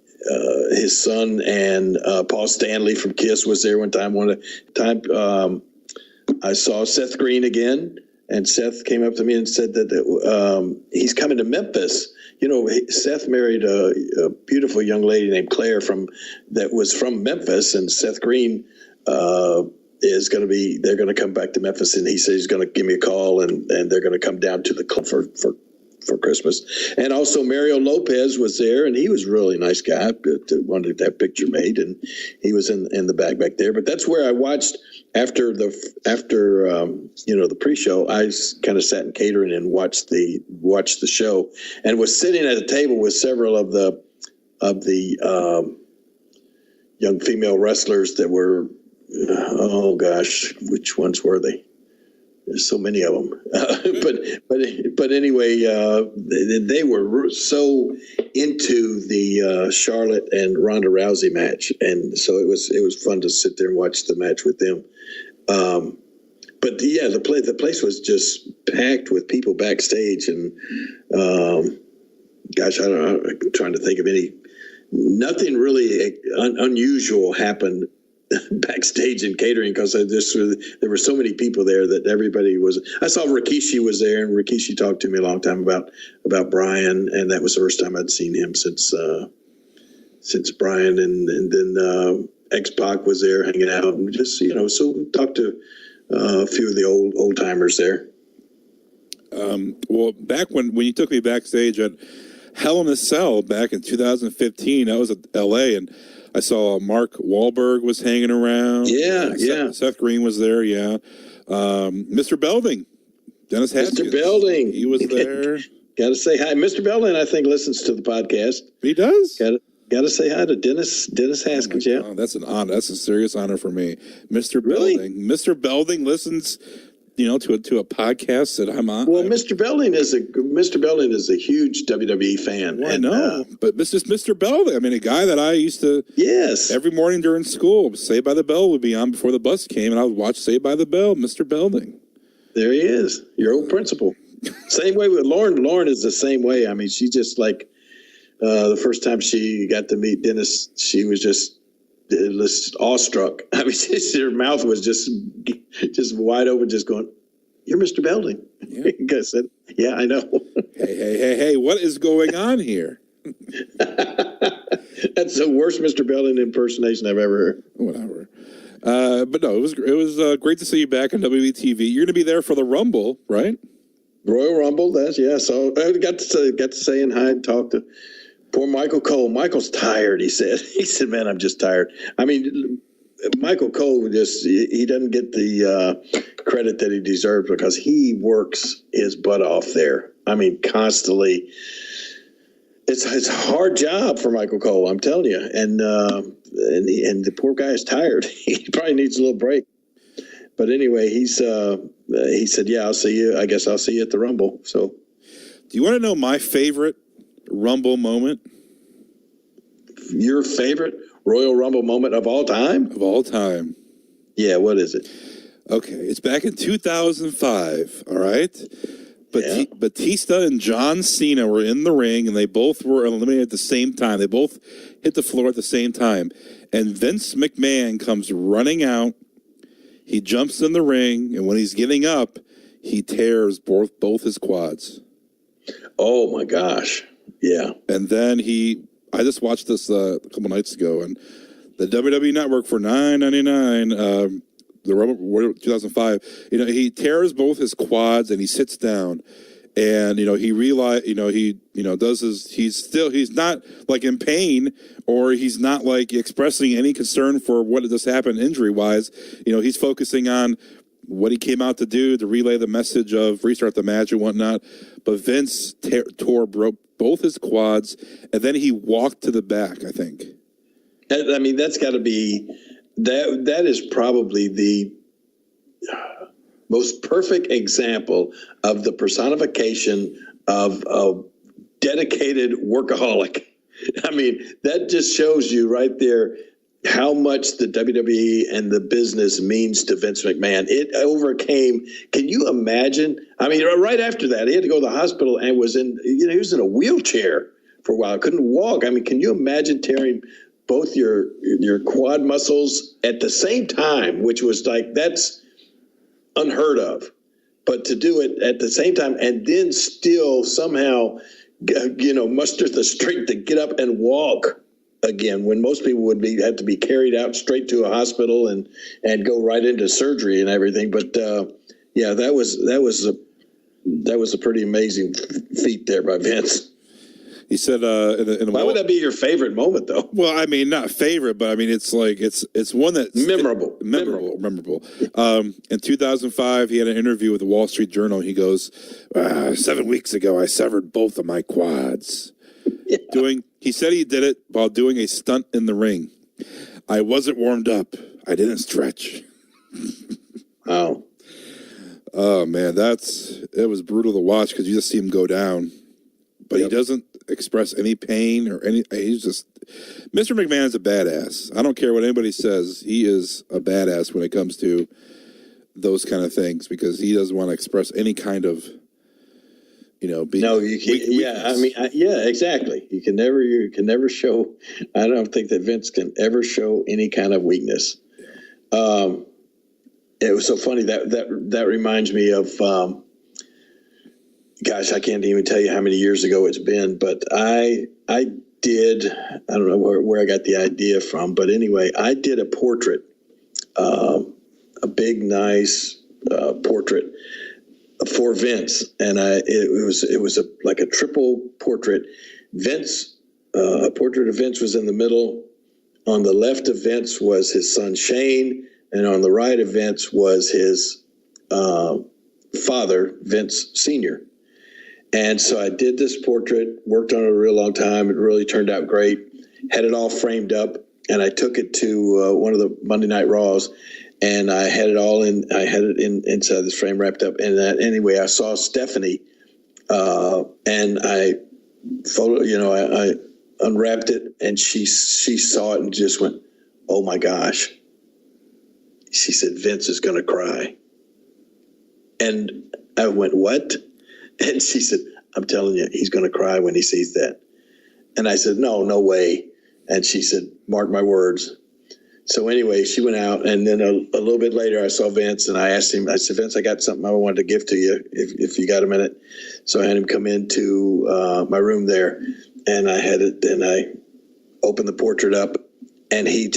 his son, and Paul Stanley from Kiss was there one time. I saw Seth Green again, and Seth came up to me and said that he's coming to Memphis. Seth married a beautiful young lady named Claire that was from Memphis, and Seth Green is going to be. They're going to come back to Memphis, and he says he's going to give me a call, and they're going to come down to the club for Christmas. And also Mario Lopez was there, and he was a really nice guy. Wanted that picture made, and he was in the back there. But that's where I watched after the pre-show. I kind of sat in catering and watched the show, and was sitting at a table with several of the young female wrestlers that were. Oh gosh, which ones were they? There's so many of them, but anyway, they were so into the Charlotte and Ronda Rousey match, and so it was fun to sit there and watch the match with them. But yeah, the place was just packed with people backstage, and gosh, I don't know. I'm trying to think of nothing really unusual happened backstage in catering, because there were so many people there that everybody was. I saw Rikishi was there, and Rikishi talked to me a long time about Brian, and that was the first time I'd seen him since Brian, and then X-Pac was there hanging out, and just so we talked to a few of the old timers there. Well, back when you took me backstage at Hell in a Cell back in 2015, I was at LA, and I saw Mark Wahlberg was hanging around. Yeah. Seth Green was there. Yeah. Mr. Belding, Dennis Haskins. Mr. Belding, he was there. Got to say hi, Mr. Belding. I think listens to the podcast. He does. Got to say hi to Dennis Haskins. Oh, that's an honor. That's a serious honor for me, Mr. Really? Belding. Mr. Belding listens. To a podcast that I'm on. Well, Mr. Belding is a huge WWE fan. Well, I know, but this is Mr. Belding. I mean, a guy that I used to every morning during school. Saved by the Bell would be on before the bus came, and I would watch Saved by the Bell. Mr. Belding. There he is, your old principal. Same way with Lauren. Lauren is the same way. I mean, she just like the first time she got to meet Dennis, she was just awestruck. I mean, her mouth was just wide open, just going, "You're Mr. Belding." Yeah. I said, "Yeah, I know." Hey! What is going on here? That's the worst Mr. Belling impersonation I've ever heard. Whatever. But no, it was great to see you back on WBTV. You're going to be there for the Rumble, right? Royal Rumble, so I got to say and hi and talk to poor Michael Cole. Michael's tired, he said. He said, man, I'm just tired. I mean, Michael Cole he doesn't get the credit that he deserves because he works his butt off there. I mean, constantly. It's a hard job for Michael Cole, I'm telling you. And the poor guy is tired. He probably needs a little break. But anyway, he said, yeah, I'll see you. I guess I'll see you at the Rumble. So, do you want to know my favorite Rumble moment? Your favorite Royal Rumble moment of all time? Of all time. Yeah, what is it? Okay, it's back in 2005, all right? Batista and John Cena were in the ring, and they both were eliminated at the same time. They both hit the floor at the same time. And Vince McMahon comes running out. He jumps in the ring, and when he's getting up, he tears both his quads. Oh, my gosh. Yeah. And then I just watched this a couple nights ago, and the WWE Network for $9.99, the Rumble 2005, he tears both his quads and he sits down, and he realized, does he's not like in pain, or he's not like expressing any concern for what just happened injury wise. He's focusing on what he came out to do, to relay the message of restart the match and whatnot. But Vince broke both his quads, and then he walked to the back, I think. I mean, that's got to be that is probably the most perfect example of the personification of a dedicated workaholic. I mean, that just shows you right there how much the WWE and the business means to Vince McMahon. It overcame. Can you imagine? I mean, right after that, he had to go to the hospital and he was in a wheelchair for a while. Couldn't walk. I mean, can you imagine tearing both your quad muscles at the same time, which was like, that's unheard of. But to do it at the same time and then still somehow, muster the strength to get up and walk again, when most people would have to be carried out straight to a hospital and go right into surgery and everything. But that was a pretty amazing feat there by Vince. He said, "Why would that be your favorite moment, though?" Well, I mean, not favorite, but I mean, it's like it's one that's memorable. In 2005, he had an interview with the Wall Street Journal. He goes, 7 weeks ago, I severed both of my quads. Yeah. He said he did it while doing a stunt in the ring. I wasn't warmed up. I didn't stretch. Wow. Oh man, it was brutal to watch because you just see him go down. But He doesn't express any pain or he's just, Mr. McMahon's a badass. I don't care what anybody says. He is a badass when it comes to those kind of things because he doesn't want to express any kind of, being. No, you can't. Yeah, I mean, exactly. You can never show. I don't think that Vince can ever show any kind of weakness. It was so funny that reminds me of. Gosh, I can't even tell you how many years ago it's been, but I don't know where I got the idea from, but anyway, I did a portrait, a big, nice portrait for Vince, and it was like a triple portrait. A portrait of Vince was in the middle. On the left of Vince was his son Shane, and on the right of Vince was his father, Vince Sr. And so I did this portrait, worked on it a real long time. It really turned out great. Had it all framed up, and I took it to one of the Monday Night Raws, and I had it all in. I had it inside this frame, wrapped up. And anyway, I saw Stephanie, and I unwrapped it, and she saw it and just went, "Oh my gosh!" She said, "Vince is going to cry," and I went, "What?" And she said, "I'm telling you, he's going to cry when he sees that." And I said, no way. And she said, "Mark my words." So anyway, she went out, and then a little bit later, I saw Vince, and I asked him, I said, "Vince, I got something I wanted to give to you if you got a minute." So I had him come into my room there, and I had it. Then I opened the portrait up, and he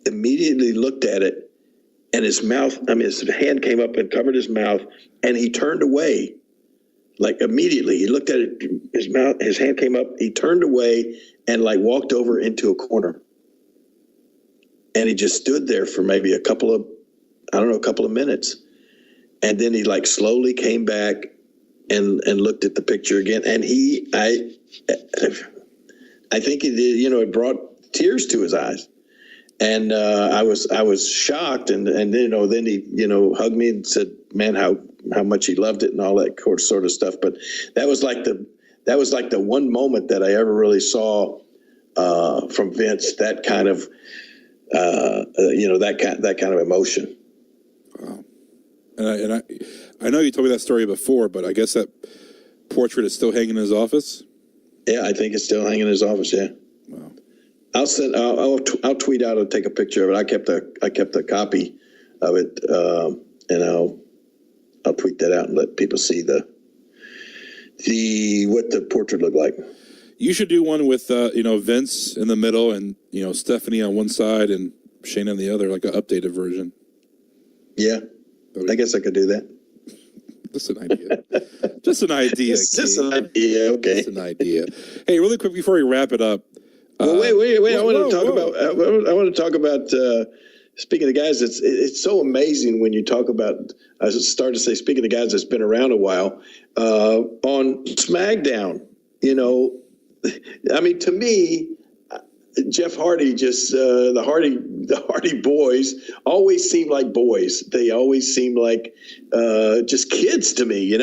immediately looked at it, and his hand came up and covered his mouth, and he turned away. Like immediately, he looked at it. His hand came up. He turned away and like walked over into a corner, and he just stood there for maybe a couple of minutes, and then he like slowly came back and looked at the picture again. And I think it did. It brought tears to his eyes, and I was shocked. And then he hugged me and said, "Man, how much he loved it," and all that sort of stuff. But that was like the one moment that I ever really saw from Vince, that kind of that kind of emotion. Wow. And I know you told me that story before, but I guess that portrait is still hanging in his office. Yeah, I think it's still hanging in his office. Yeah. Wow. I'll tweet out and take a picture of it. I kept a copy of it, and I'll tweet that out and let people see what the portrait looked like. You should do one with Vince in the middle and Stephanie on one side and Shane on the other, like an updated version. Yeah, I guess I could do that. Just an idea. Just an idea. Just an idea. Okay. Just an idea. Hey, really quick before we wrap it up. Well, wait. I want to talk about. Speaking of guys, it's so amazing when you talk about. I started to say, speaking of guys that's been around a while, on SmackDown. I mean, to me, Jeff Hardy, just the Hardy boys always seem like boys. They always seem like just kids to me,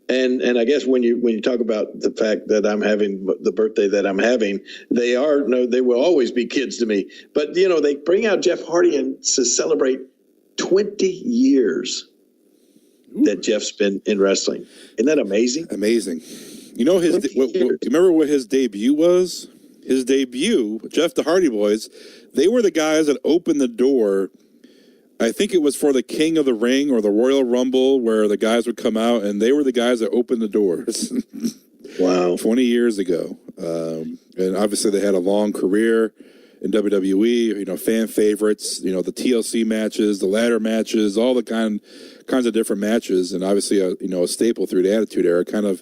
And I guess when you talk about the fact that I'm having the birthday that I'm having, they will always be kids to me. But they bring out Jeff Hardy and to celebrate 20 years that Jeff's been in wrestling. Isn't that amazing? Amazing. Remember what his debut was? His debut, Jeff the Hardy Boys, they were the guys that opened the door. I think it was for the King of the Ring or the Royal Rumble, where the guys would come out, and they were the guys that opened the doors. Wow. 20 years ago. And obviously they had a long career in WWE, fan favorites, the TLC matches, the ladder matches, all the kinds of different matches. And obviously, a staple through the Attitude Era kind of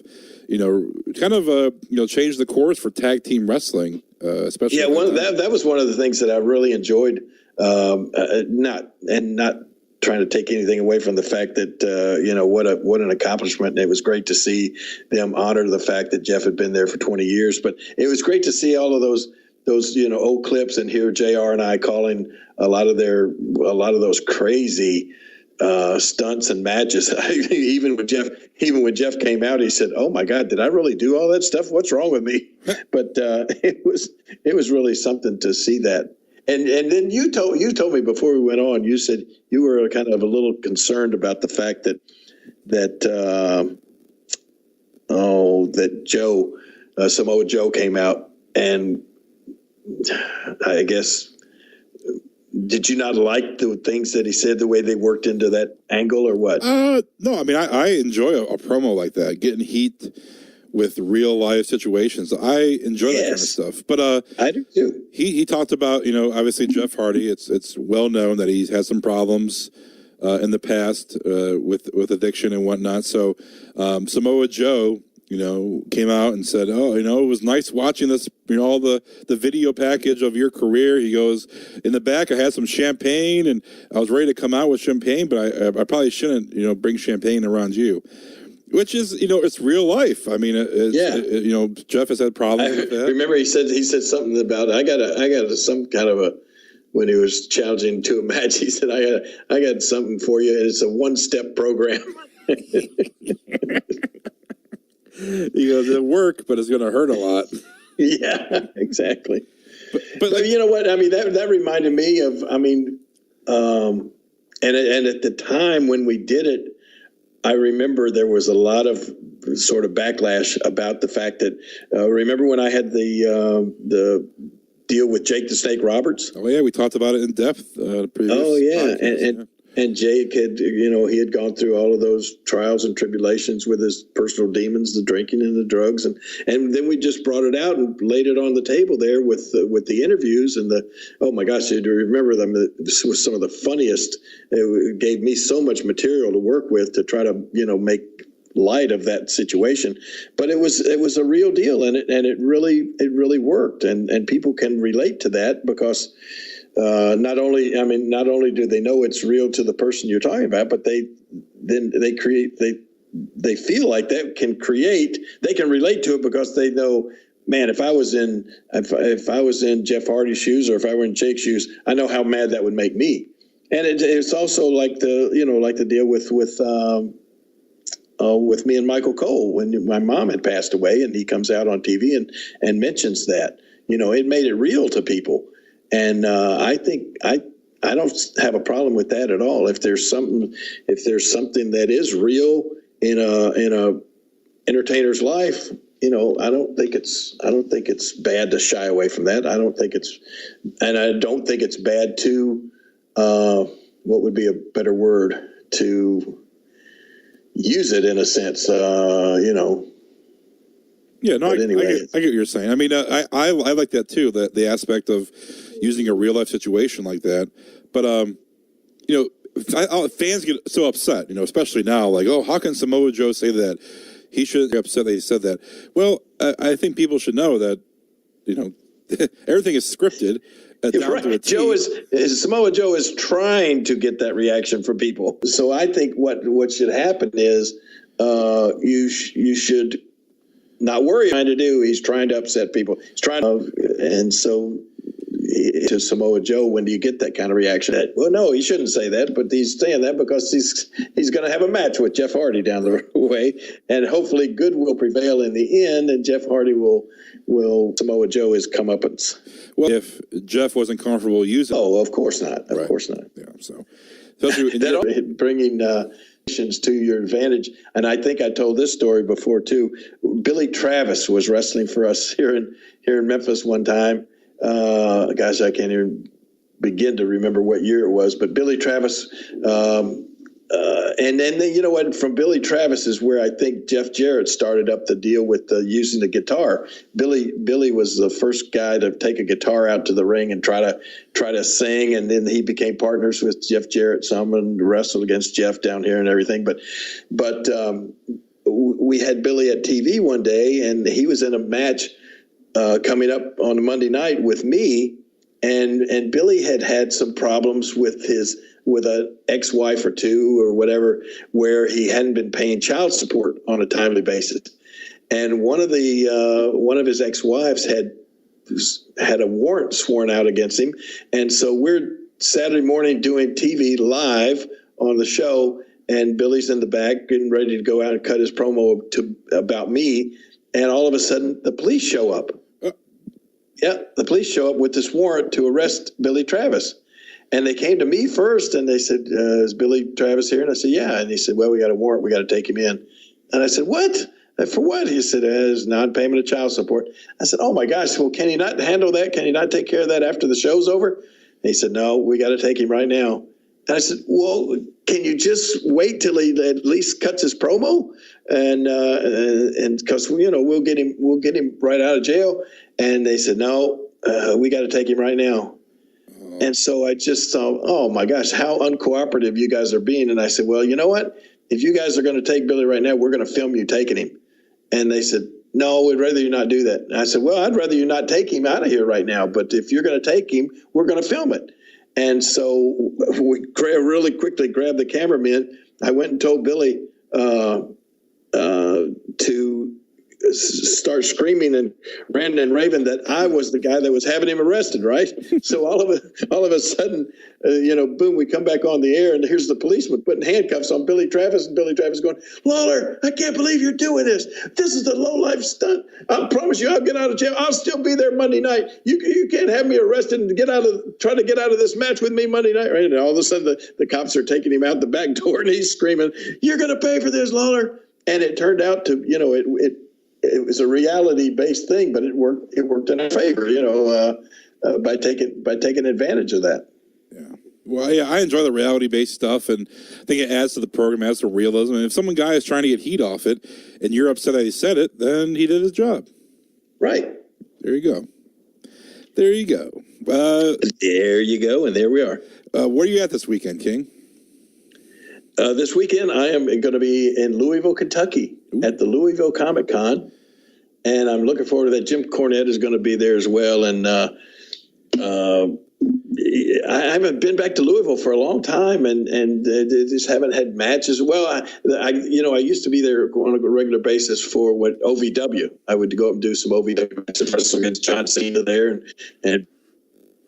changed the course for tag team wrestling, especially. Yeah, that was one of the things that I really enjoyed. Not trying to take anything away from the fact that what an accomplishment, and it was great to see them honor the fact that Jeff had been there for 20 years. But it was great to see all of those old clips and hear JR and I calling a lot of those crazy stunts and matches. Even when Jeff came out, he said, "Oh my God, did I really do all that stuff? What's wrong with me?" But it was really something to see that. And then you told me before we went on, you said you were kind of a little concerned about the fact that Samoa Joe came out, and I guess, did you not like the things that he said, the way they worked into that angle, or what? No, I mean, I enjoy a promo like that, getting heat with real life situations. I enjoy that kind of stuff. But I do too. He talked about, obviously Jeff Hardy. It's well known that he's had some problems in the past with addiction and whatnot. So Samoa Joe, came out and said, "Oh, it was nice watching this, all the video package of your career." He goes, "In the back, I had some champagne, and I was ready to come out with champagne, but I probably shouldn't, bring champagne around you." Which is, it's real life. I mean, Jeff has had problems with that. Remember, he said something about, I got some kind of when he was challenging to a match, he said, I got something for you, and it's a one-step program. He goes, "It'll work, but it's going to hurt a lot." Yeah, exactly. But like, you know what? I mean, that reminded me of, and at the time when we did it, I remember there was a lot of sort of backlash about the fact that, remember when I had the deal with Jake the Snake Roberts? Oh yeah, we talked about it in depth. Oh yeah, And Jake had, he had gone through all of those trials and tribulations with his personal demons, the drinking and the drugs, and then we just brought it out and laid it on the table there with the interviews and oh my gosh, you remember them? This was some of the funniest. It gave me so much material to work with to try to make light of that situation, but it was a real deal, and it really worked, and people can relate to that because. Not only do they know it's real to the person you're talking about, but they feel like they can relate to it because they know, man, if I was in Jeff Hardy's shoes, or if I were in Jake's shoes, I know how mad that would make me. And it's also like the deal with me and Michael Cole when my mom had passed away, and he comes out on TV and mentions that. It made it real to people. And I think I don't have a problem with that at all. If there's something that is real in a entertainer's life, I don't think it's bad to shy away from that. I don't think it's bad to what would be a better word, to use it in a sense. Yeah, no, anyway, I get what you're saying. I mean, I like that too, the aspect of using a real life situation like that. But fans get so upset, especially now, like, oh, how can Samoa Joe say that? He shouldn't be upset that he said that. Well, I think people should know that, everything is scripted. Down to a T. Samoa Joe is trying to get that reaction from people. So I think what should happen is you should not worry. He's trying to upset people. And so to Samoa Joe, when do you get that kind of reaction? Well, no, he shouldn't say that, but he's saying that because he's going to have a match with Jeff Hardy down the way, and hopefully good will prevail in the end, and Jeff Hardy will Samoa Joe is comeuppance. Well, if Jeff wasn't comfortable using, of course not, of course not. Yeah, so bringing to your advantage. And I think I told this story before too. Billy Travis was wrestling for us here in Memphis one time. Gosh, I can't even begin to remember what year it was, but Billy Travis, and then from Billy Travis is where I think Jeff Jarrett started up the deal with using the guitar. Billy was the first guy to take a guitar out to the ring and try to sing, and then he became partners with Jeff Jarrett some and wrestled against Jeff down here and everything. But we had Billy at TV one day, and he was in a match coming up on a Monday night with me, and Billy had some problems with an ex-wife or two or whatever, where he hadn't been paying child support on a timely basis. And one of his ex-wives had a warrant sworn out against him. And so we're Saturday morning doing TV live on the show, and Billy's in the back getting ready to go out and cut his promo about me. And all of a sudden the police show up. Yeah, the police show up with this warrant to arrest Billy Travis. And they came to me first, and they said, is Billy Travis here? And I said, yeah. And he said, well, we got a warrant. We got to take him in. And I said, what? For what? He said, it's non-payment of child support. I said, oh, my gosh. Well, can you not handle that? Can you not take care of that after the show's over? And he said, no, we got to take him right now. And I said, well, can you just wait till he at least cuts his promo? And because, we'll get him right out of jail. And they said, no, we got to take him right now. And so I just thought, oh, my gosh, how uncooperative you guys are being. And I said, well, you know what? If you guys are going to take Billy right now, we're going to film you taking him. And they said, no, we'd rather you not do that. And I said, well, I'd rather you not take him out of here right now. But if you're going to take him, we're going to film it. And so we really quickly grabbed the cameraman. I went and told Billy to start screaming and ranting and raving that I was the guy that was having him arrested, right? So all of a sudden, boom, we come back on the air, and here's the policeman putting handcuffs on Billy Travis, and Billy Travis going, Lawler, I can't believe you're doing this. This is the low-life stunt. I promise you I'll get out of jail. I'll still be there Monday night. You can't have me arrested and try to get out of this match with me Monday night, right? And all of a sudden, the cops are taking him out the back door, and he's screaming, you're going to pay for this, Lawler. And it turned out to, it was a reality-based thing, but it worked in our favor, by taking advantage of that. Yeah. Well, yeah, I enjoy the reality-based stuff, and I think it adds to the program, adds to realism. And if some guy is trying to get heat off it, and you're upset that he said it, then he did his job. Right. There you go. There you go. There you go, and there we are. Where are you at this weekend, King? This weekend, I am going to be in Louisville, Kentucky, at the Louisville Comic Con, and I'm looking forward to that. Jim Cornette is going to be there as well, and I haven't been back to Louisville for a long time, and just haven't had matches. Well, I used to be there on a regular basis for what OVW. I would go up and do some OVW matches against John Cena there, and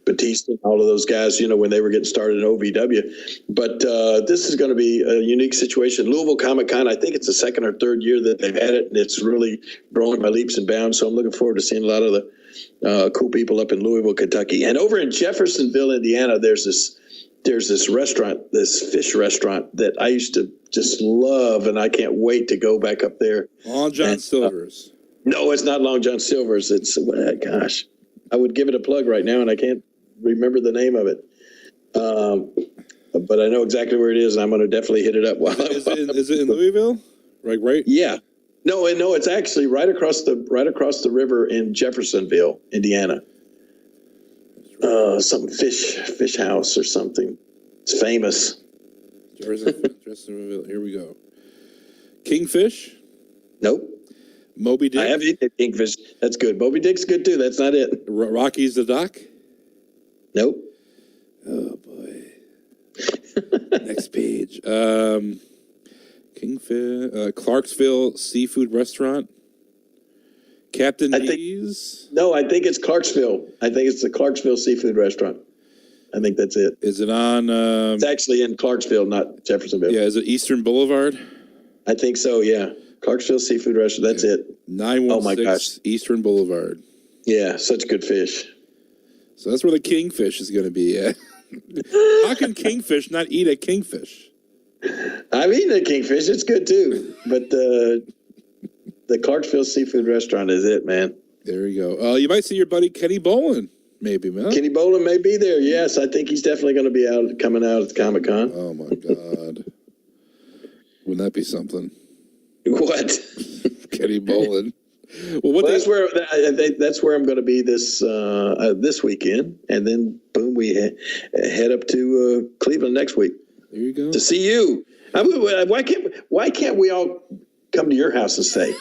Batista and all of those guys, when they were getting started in OVW. But this is going to be a unique situation. Louisville Comic Con, I think it's the second or third year that they've had it, and it's really growing by leaps and bounds. So I'm looking forward to seeing a lot of the cool people up in Louisville, Kentucky. And over in Jeffersonville, Indiana, there's this restaurant, this fish restaurant that I used to just love, and I can't wait to go back up there. Long John Silver's. No, it's not Long John Silver's. It's, gosh, I would give it a plug right now, and I can't remember the name of it. But I know exactly where it is, and I'm going to definitely hit it up. Is it in Louisville? Right? Yeah. No, it's actually right across the river in Jeffersonville, Indiana. Something fish house or something. It's famous. Jeffersonville. Here we go. Kingfish? Nope. Moby Dick? I have eaten kingfish. That's good. Moby Dick's good too. That's not it. Rocky's the Dock? Nope. Oh boy. Next page. Kingfish, Clarksville Seafood Restaurant. Captain D's? No, I think it's Clarksville. I think it's the Clarksville Seafood Restaurant. I think that's it. Is it on? It's actually in Clarksville, not Jeffersonville. Yeah, is it Eastern Boulevard? I think so, yeah. Clarksville Seafood Restaurant, that's it. 916 oh my gosh. Eastern Boulevard. Yeah, such good fish. So that's where the kingfish is going to be at. How can kingfish not eat a kingfish? I've eaten a kingfish. It's good too. But the Clarksville Seafood Restaurant is it, man. There you go. You might see your buddy Kenny Bolin, maybe, man. Kenny Bolin may be there. Yes, I think he's definitely going to be coming out at the Comic-Con. Oh, my God. Wouldn't that be something? What? Kenny Bolin. Well, that's where I'm going to be this weekend, and then boom, we head up to Cleveland next week. There you go. To see you. Why can't we all come to your house and stay?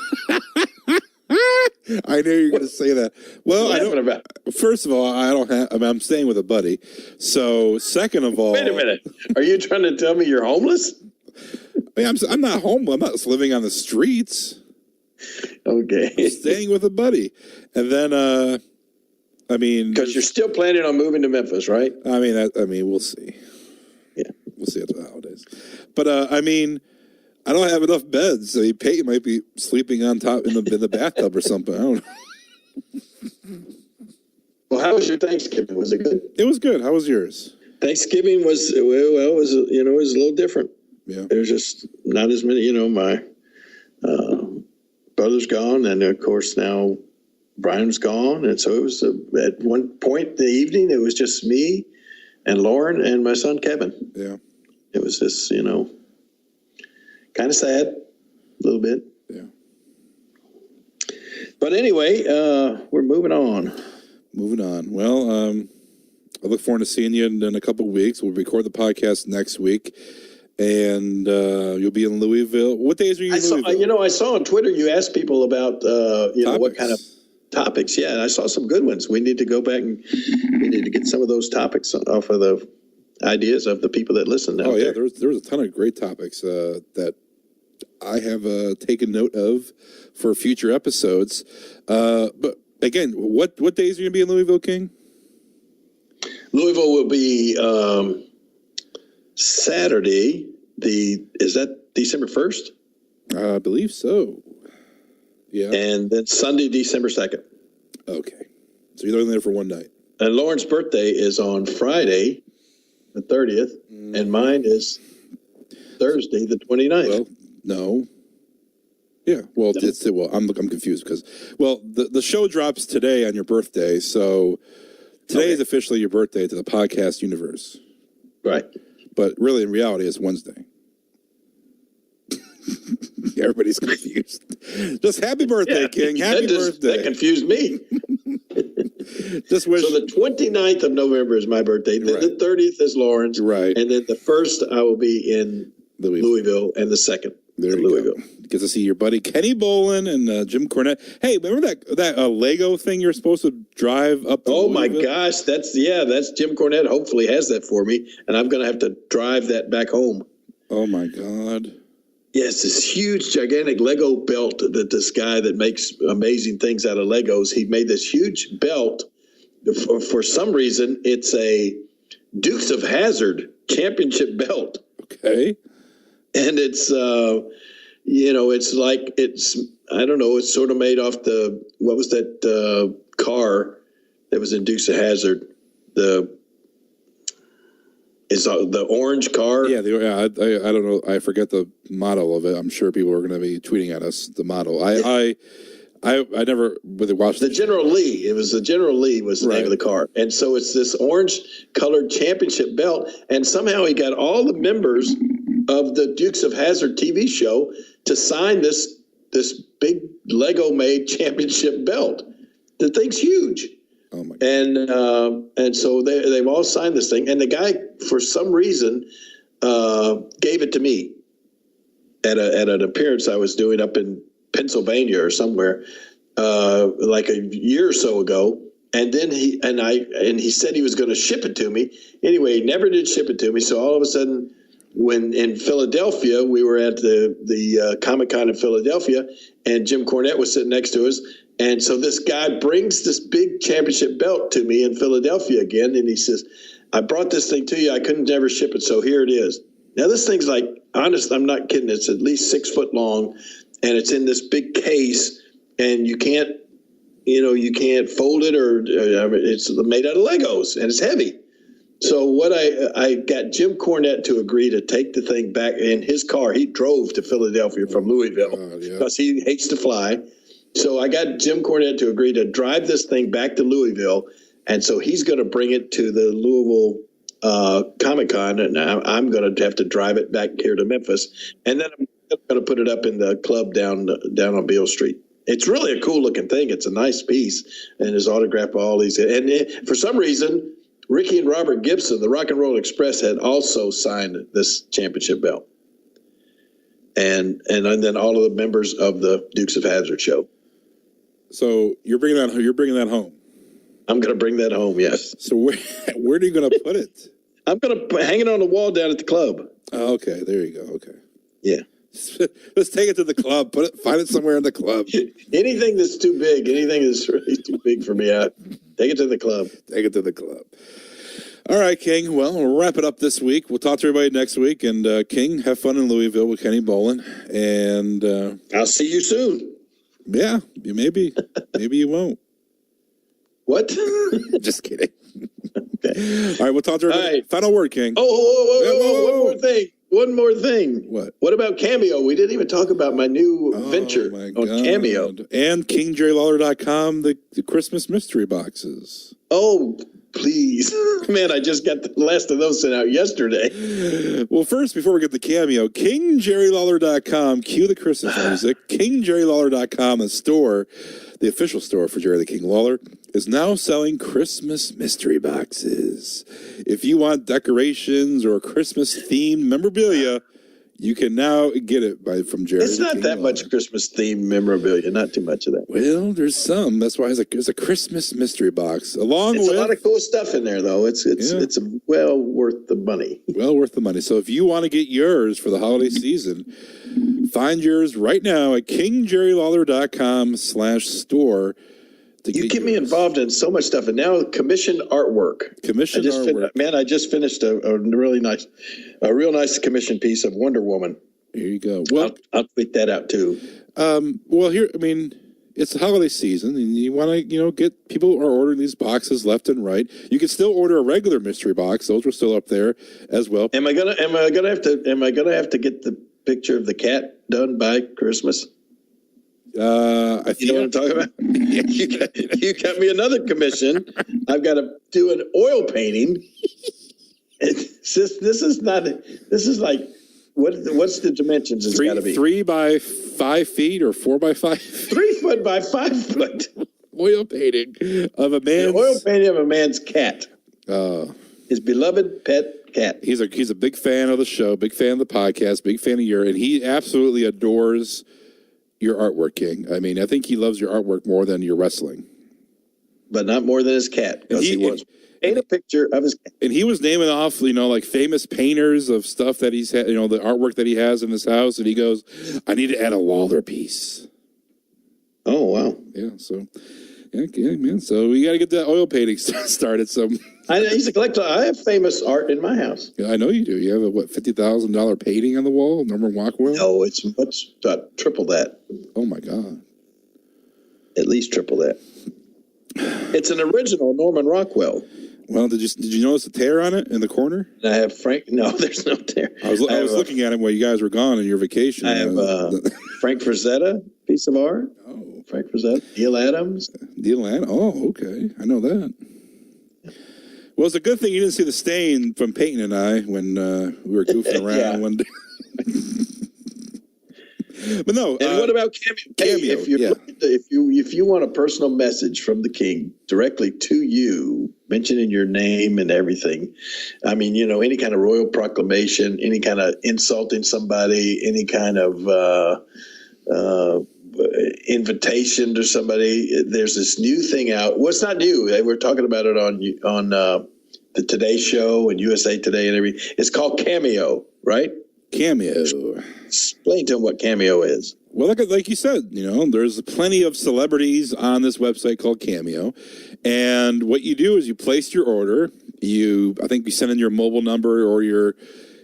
I knew you were going to say that. Well, I don't. First of all, I'm staying with a buddy. So, second of all, wait a minute. Are you trying to tell me you're homeless? I'm not homeless. I'm not living on the streets. Okay. I'm staying with a buddy, and then because you're still planning on moving to Memphis, right? We'll see. Yeah, we'll see after the holidays. But I don't have enough beds. So Peyton might be sleeping on top in the bathtub or something. I don't know. Well, how was your Thanksgiving? Was it good? It was good. How was yours? Thanksgiving was it was a little different. Yeah, there's just not as many. My brother's gone, and of course now Brian's gone, and so it was at one point in the evening it was just me and Lauren and my son Kevin. Yeah, it was just kind of sad, a little bit. Yeah. But anyway, we're moving on. Well, I look forward to seeing you in a couple of weeks. We'll record the podcast next week, and you'll be in Louisville. What days are you in Louisville? I saw on Twitter you asked people about, what kind of topics. Yeah, and I saw some good ones. We need to go back and we need to get some of those topics off of the ideas of the people that listen. Oh, yeah, there's a ton of great topics that I have taken note of for future episodes. But again, what days are you going to be in Louisville, King? Louisville will be Saturday. Is that December 1st? I believe so. Yeah. And then Sunday, December 2nd. Okay. So you're only there for one night. And Lauren's birthday is on Friday, the 30th, and mine is Thursday, the 29th. Well, no. Yeah. Well, no. I'm confused because the show drops today on your birthday, so today is officially your birthday to the podcast universe. Right. But really, in reality, it's Wednesday. Everybody's confused. Just happy birthday, King. Happy birthday. That confused me. Just wish. So the 29th of November is my birthday. Then the 30th is Lauren's. Right. And then the 1st I will be in Louisville, and the 2nd in Louisville. Get to see your buddy Kenny Bolin and Jim Cornette. Hey, remember that Lego thing you're supposed to drive up to Oh, Louisville? my gosh. That's Jim Cornette hopefully has that for me, and I'm going to have to drive that back home. Oh, my God. Yes, this huge, gigantic Lego belt that this guy that makes amazing things out of Legos, he made this huge belt. For some reason, it's a Dukes of Hazzard championship belt. Okay. And it's, I don't know, it's sort of made off what was that car that was in Dukes of Hazzard? Is the orange car? Yeah, I don't know. I forget the model of it. I'm sure people are going to be tweeting at us the model. I never really watched the General Lee. It was the General Lee was the name of the car, and so it's this orange colored championship belt. And somehow he got all the members of the Dukes of Hazzard TV show to sign this big Lego made championship belt. The thing's huge. Oh my God. And so they've all signed this thing, and the guy for some reason gave it to me at an appearance I was doing up in Pennsylvania or somewhere like a year or so ago. And then he said he was going to ship it to me. Anyway, he never did ship it to me. So all of a sudden, when in Philadelphia, we were at the Comic-Con in Philadelphia, and Jim Cornette was sitting next to us. And so this guy brings this big championship belt to me in Philadelphia again. And he says, I brought this thing to you. I couldn't ever ship it. So here it is. Now, this thing's like, honest, I'm not kidding. It's at least 6 foot long, and it's in this big case, and you can't fold it, or it's made out of Legos, and it's heavy. So what I got Jim Cornette to agree to take the thing back in his car. He drove to Philadelphia from Louisville because he hates to fly. So I got Jim Cornette to agree to drive this thing back to Louisville. And so he's going to bring it to the Louisville Comic-Con, and I'm going to have to drive it back here to Memphis. And then I'm going to put it up in the club down on Beale Street. It's really a cool looking thing. It's a nice piece, and it's autographed by all these. And for some reason, Ricky and Robert Gibson, the Rock and Roll Express, had also signed this championship belt. And then all of the members of the Dukes of Hazzard show. So you're bringing that home. I'm going to bring that home, yes. So where are you going to put it? I'm going to hang it on the wall down at the club. Oh, okay, there you go. Okay. Yeah. Let's take it to the club. Find it somewhere in the club. Anything that's too big, anything that's really too big for me, take it to the club. Take it to the club. All right, King. Well, we'll wrap it up this week. We'll talk to everybody next week. And King, have fun in Louisville with Kenny Bolin. And I'll see you soon. Yeah, maybe you won't. What? Just kidding. Okay. All right, we'll talk to everybody. All right. Final word, King. Oh, one more thing. What about Cameo? We didn't even talk about my new venture on Cameo. And KingJerryLawler.com, the Christmas mystery boxes. Oh, please. Man, I just got the last of those sent out yesterday. Well, first, before we get the Cameo, KingJerryLawler.com, cue the Christmas music. KingJerryLawler.com, the official store for Jerry the King Lawler, is now selling Christmas mystery boxes. If you want decorations or Christmas-themed memorabilia, you can now get it from Jerry. It's not that much Christmas-themed memorabilia, not too much of that. Well, there's some. That's why it's a Christmas mystery box. It's a lot of cool stuff in there, though. It's well worth the money. Well worth the money. So if you want to get yours for the holiday season, find yours right now at KingJerryLawler.com/store. You get me involved in so much stuff, and now commissioned artwork. Man, I just finished a real nice commission piece of Wonder Woman. Here you go. Well, I'll tweet that out too. It's the holiday season, and you want to, get people are ordering these boxes left and right. You can still order a regular mystery box; those are still up there as well. Am I gonna have to get the picture of the cat done by Christmas? I think you know what I'm talking about? You got me another commission. I've got to do an oil painting This is not. This is like what's the dimensions? It's got to be 3 by 5 feet or 4 by 5. 3 foot by 5 foot. Oil painting of a man's Oil painting of a man's cat. His beloved pet cat. He's a big fan of the show, big fan of the podcast, big fan of and he absolutely adores your artwork, King. I mean, I think he loves your artwork more than your wrestling. But not more than his cat, because he was. Paint a picture of his cat. And he was naming off, like famous painters of stuff that he's had, the artwork that he has in his house. And he goes, I need to add a Lawler piece. Oh, wow. Yeah, so, yeah, man. So we got to get that oil painting started. So he's a collector. I have famous art in my house. Yeah, I know you do. You have a, $50,000 painting on the wall, Norman Rockwell? No, it's much, triple that. Oh, my God. At least triple that. It's an original Norman Rockwell. Well, did you notice the tear on it in the corner? I have Frank. No, there's no tear. I was looking at it while you guys were gone on your vacation. I have Frank Frazetta, piece of art. Oh, Frank Frazetta. Neil Adams. Oh, okay. I know that. Well, it's a good thing you didn't see the stain from Peyton and I when we were goofing around one day. But no. And what about Cameo? If you want a personal message from the King directly to you, mentioning your name and everything, I mean, any kind of royal proclamation, any kind of insulting somebody, any kind of invitation to somebody, there's this new thing out. Well, it's not new. We're talking about it on the Today Show and USA Today and everything. It's called Cameo, right? Cameo. Explain to them what Cameo is. Well, like you said, there's plenty of celebrities on this website called Cameo. And what you do is you place your order. I think you send in your mobile number or your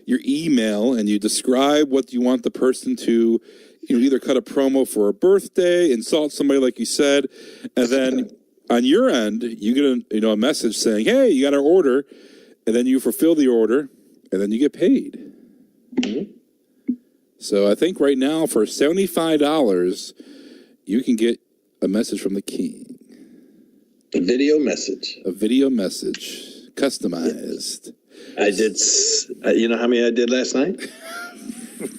email, and you describe what you want the person to, either cut a promo for a birthday, insult somebody like you said, and then on your end, you get a message saying, hey, you got our order, and then you fulfill the order, and then you get paid. Mm-hmm. So I think right now for $75, you can get a message from the King. A video message. Customized. I did. You know how many I did last night?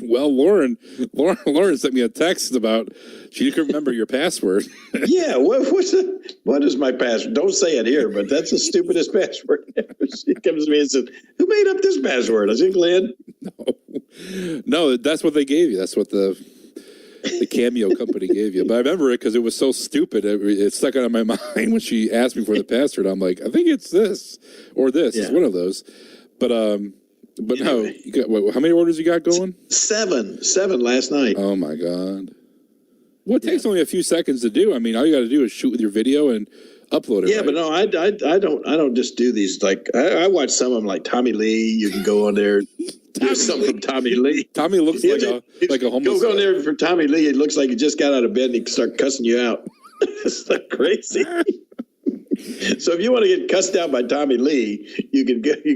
Well, Lauren sent me a text about she couldn't remember your password. Yeah, what is my password? Don't say it here, but that's the stupidest password ever. She comes to me and says, "Who made up this password?" I said, "Glenn." No, that's what they gave you. That's what the Cameo company gave you. But I remember it because it was so stupid. It stuck out of my mind when she asked me for the password. I'm like, I think it's this or this. Yeah. It's one of those. But no, you got, how many orders you got going? 7 last night. Oh my God! Well, it takes only a few seconds to do. I mean, all you got to do is shoot with your video and upload it. Yeah, right? but no, I don't just do these. Like I watch some of them, like Tommy Lee. You can go on there. Do something from Tommy Lee. Tommy looks like a homeless. Go on there for Tommy Lee. It looks like he just got out of bed and he can start cussing you out. It's like crazy. So if you want to get cussed out by Tommy Lee, you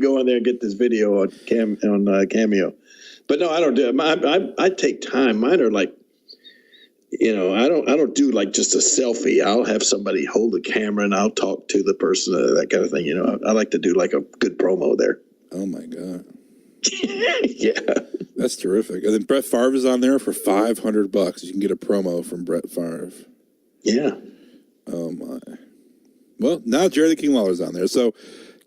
go on there and get this video on Cameo. But no, I don't do it. I take time. Mine are like, I don't do like just a selfie. I'll have somebody hold the camera and I'll talk to the person, that kind of thing. I like to do like a good promo there. Oh my God. Yeah, that's terrific. And then Brett Favre is on there for $500. You can get a promo from Brett Favre. Yeah. Oh my. Well, now Jerry the King Lawler's on there. So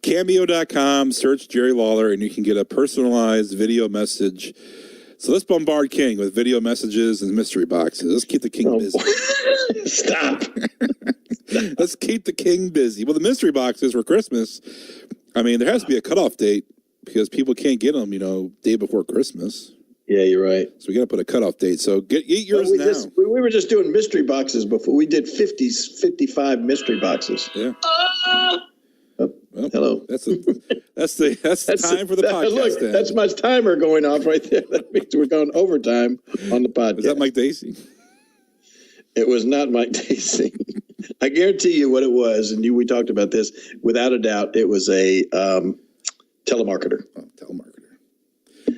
Cameo.com, search Jerry Lawler, and you can get a personalized video message. So let's bombard King with video messages and mystery boxes. Let's keep the King busy. Stop. Let's keep the King busy. Well, the mystery boxes for Christmas, I mean, there has to be a cutoff date because people can't get them, day before Christmas. Yeah, you're right. So we got to put a cutoff date. So get yours now. We were just doing mystery boxes before. We did 55 mystery boxes. Yeah. Well, hello. That's the time for the podcast. Look, that's my timer going off right there. That means we're going overtime on the podcast. Was that Mike Dacey? It was not Mike Dacey. I guarantee you what it was, and we talked about this. Without a doubt, it was a telemarketer. Oh, telemarketer.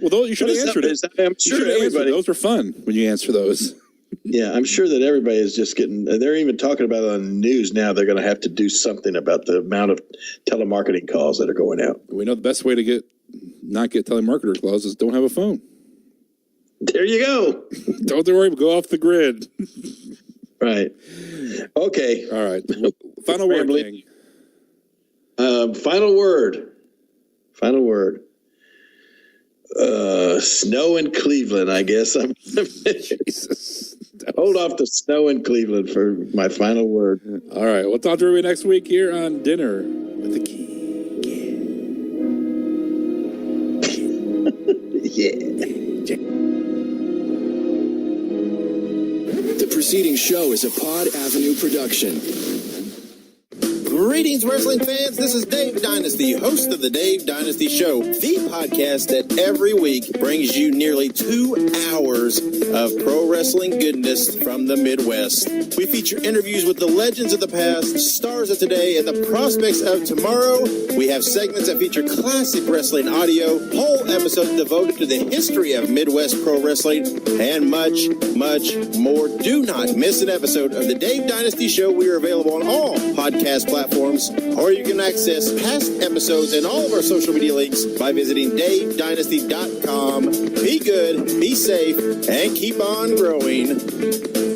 Well, you should have answered it. I'm sure everybody. Those were fun when you answer those. Yeah, I'm sure that everybody is just getting. They're even talking about it on the news now. They're going to have to do something about the amount of telemarketing calls that are going out. We know the best way to get not get telemarketer calls is don't have a phone. There you go. Don't worry, go off the grid. Right. Okay. All right. Final word, King. Final word. Final word. Snow in Cleveland, I guess. Jesus. Hold off the snow in Cleveland for my final word. All right. We'll talk to everybody next week here on Dinner with the King. Yeah. The preceding show is a Pod Avenue production. Greetings, wrestling fans. This is Dave Dynasty, host of the Dave Dynasty Show, the podcast that every week brings you nearly 2 hours of pro wrestling goodness from the Midwest. We feature interviews with the legends of the past, stars of today, and the prospects of tomorrow. We have segments that feature classic wrestling audio, whole episodes devoted to the history of Midwest pro wrestling, and much, much more. Do not miss an episode of the Dave Dynasty Show. We are available on all podcast platforms, or you can access past episodes and all of our social media links by visiting davedynasty.com. Be good, be safe, and keep on growing.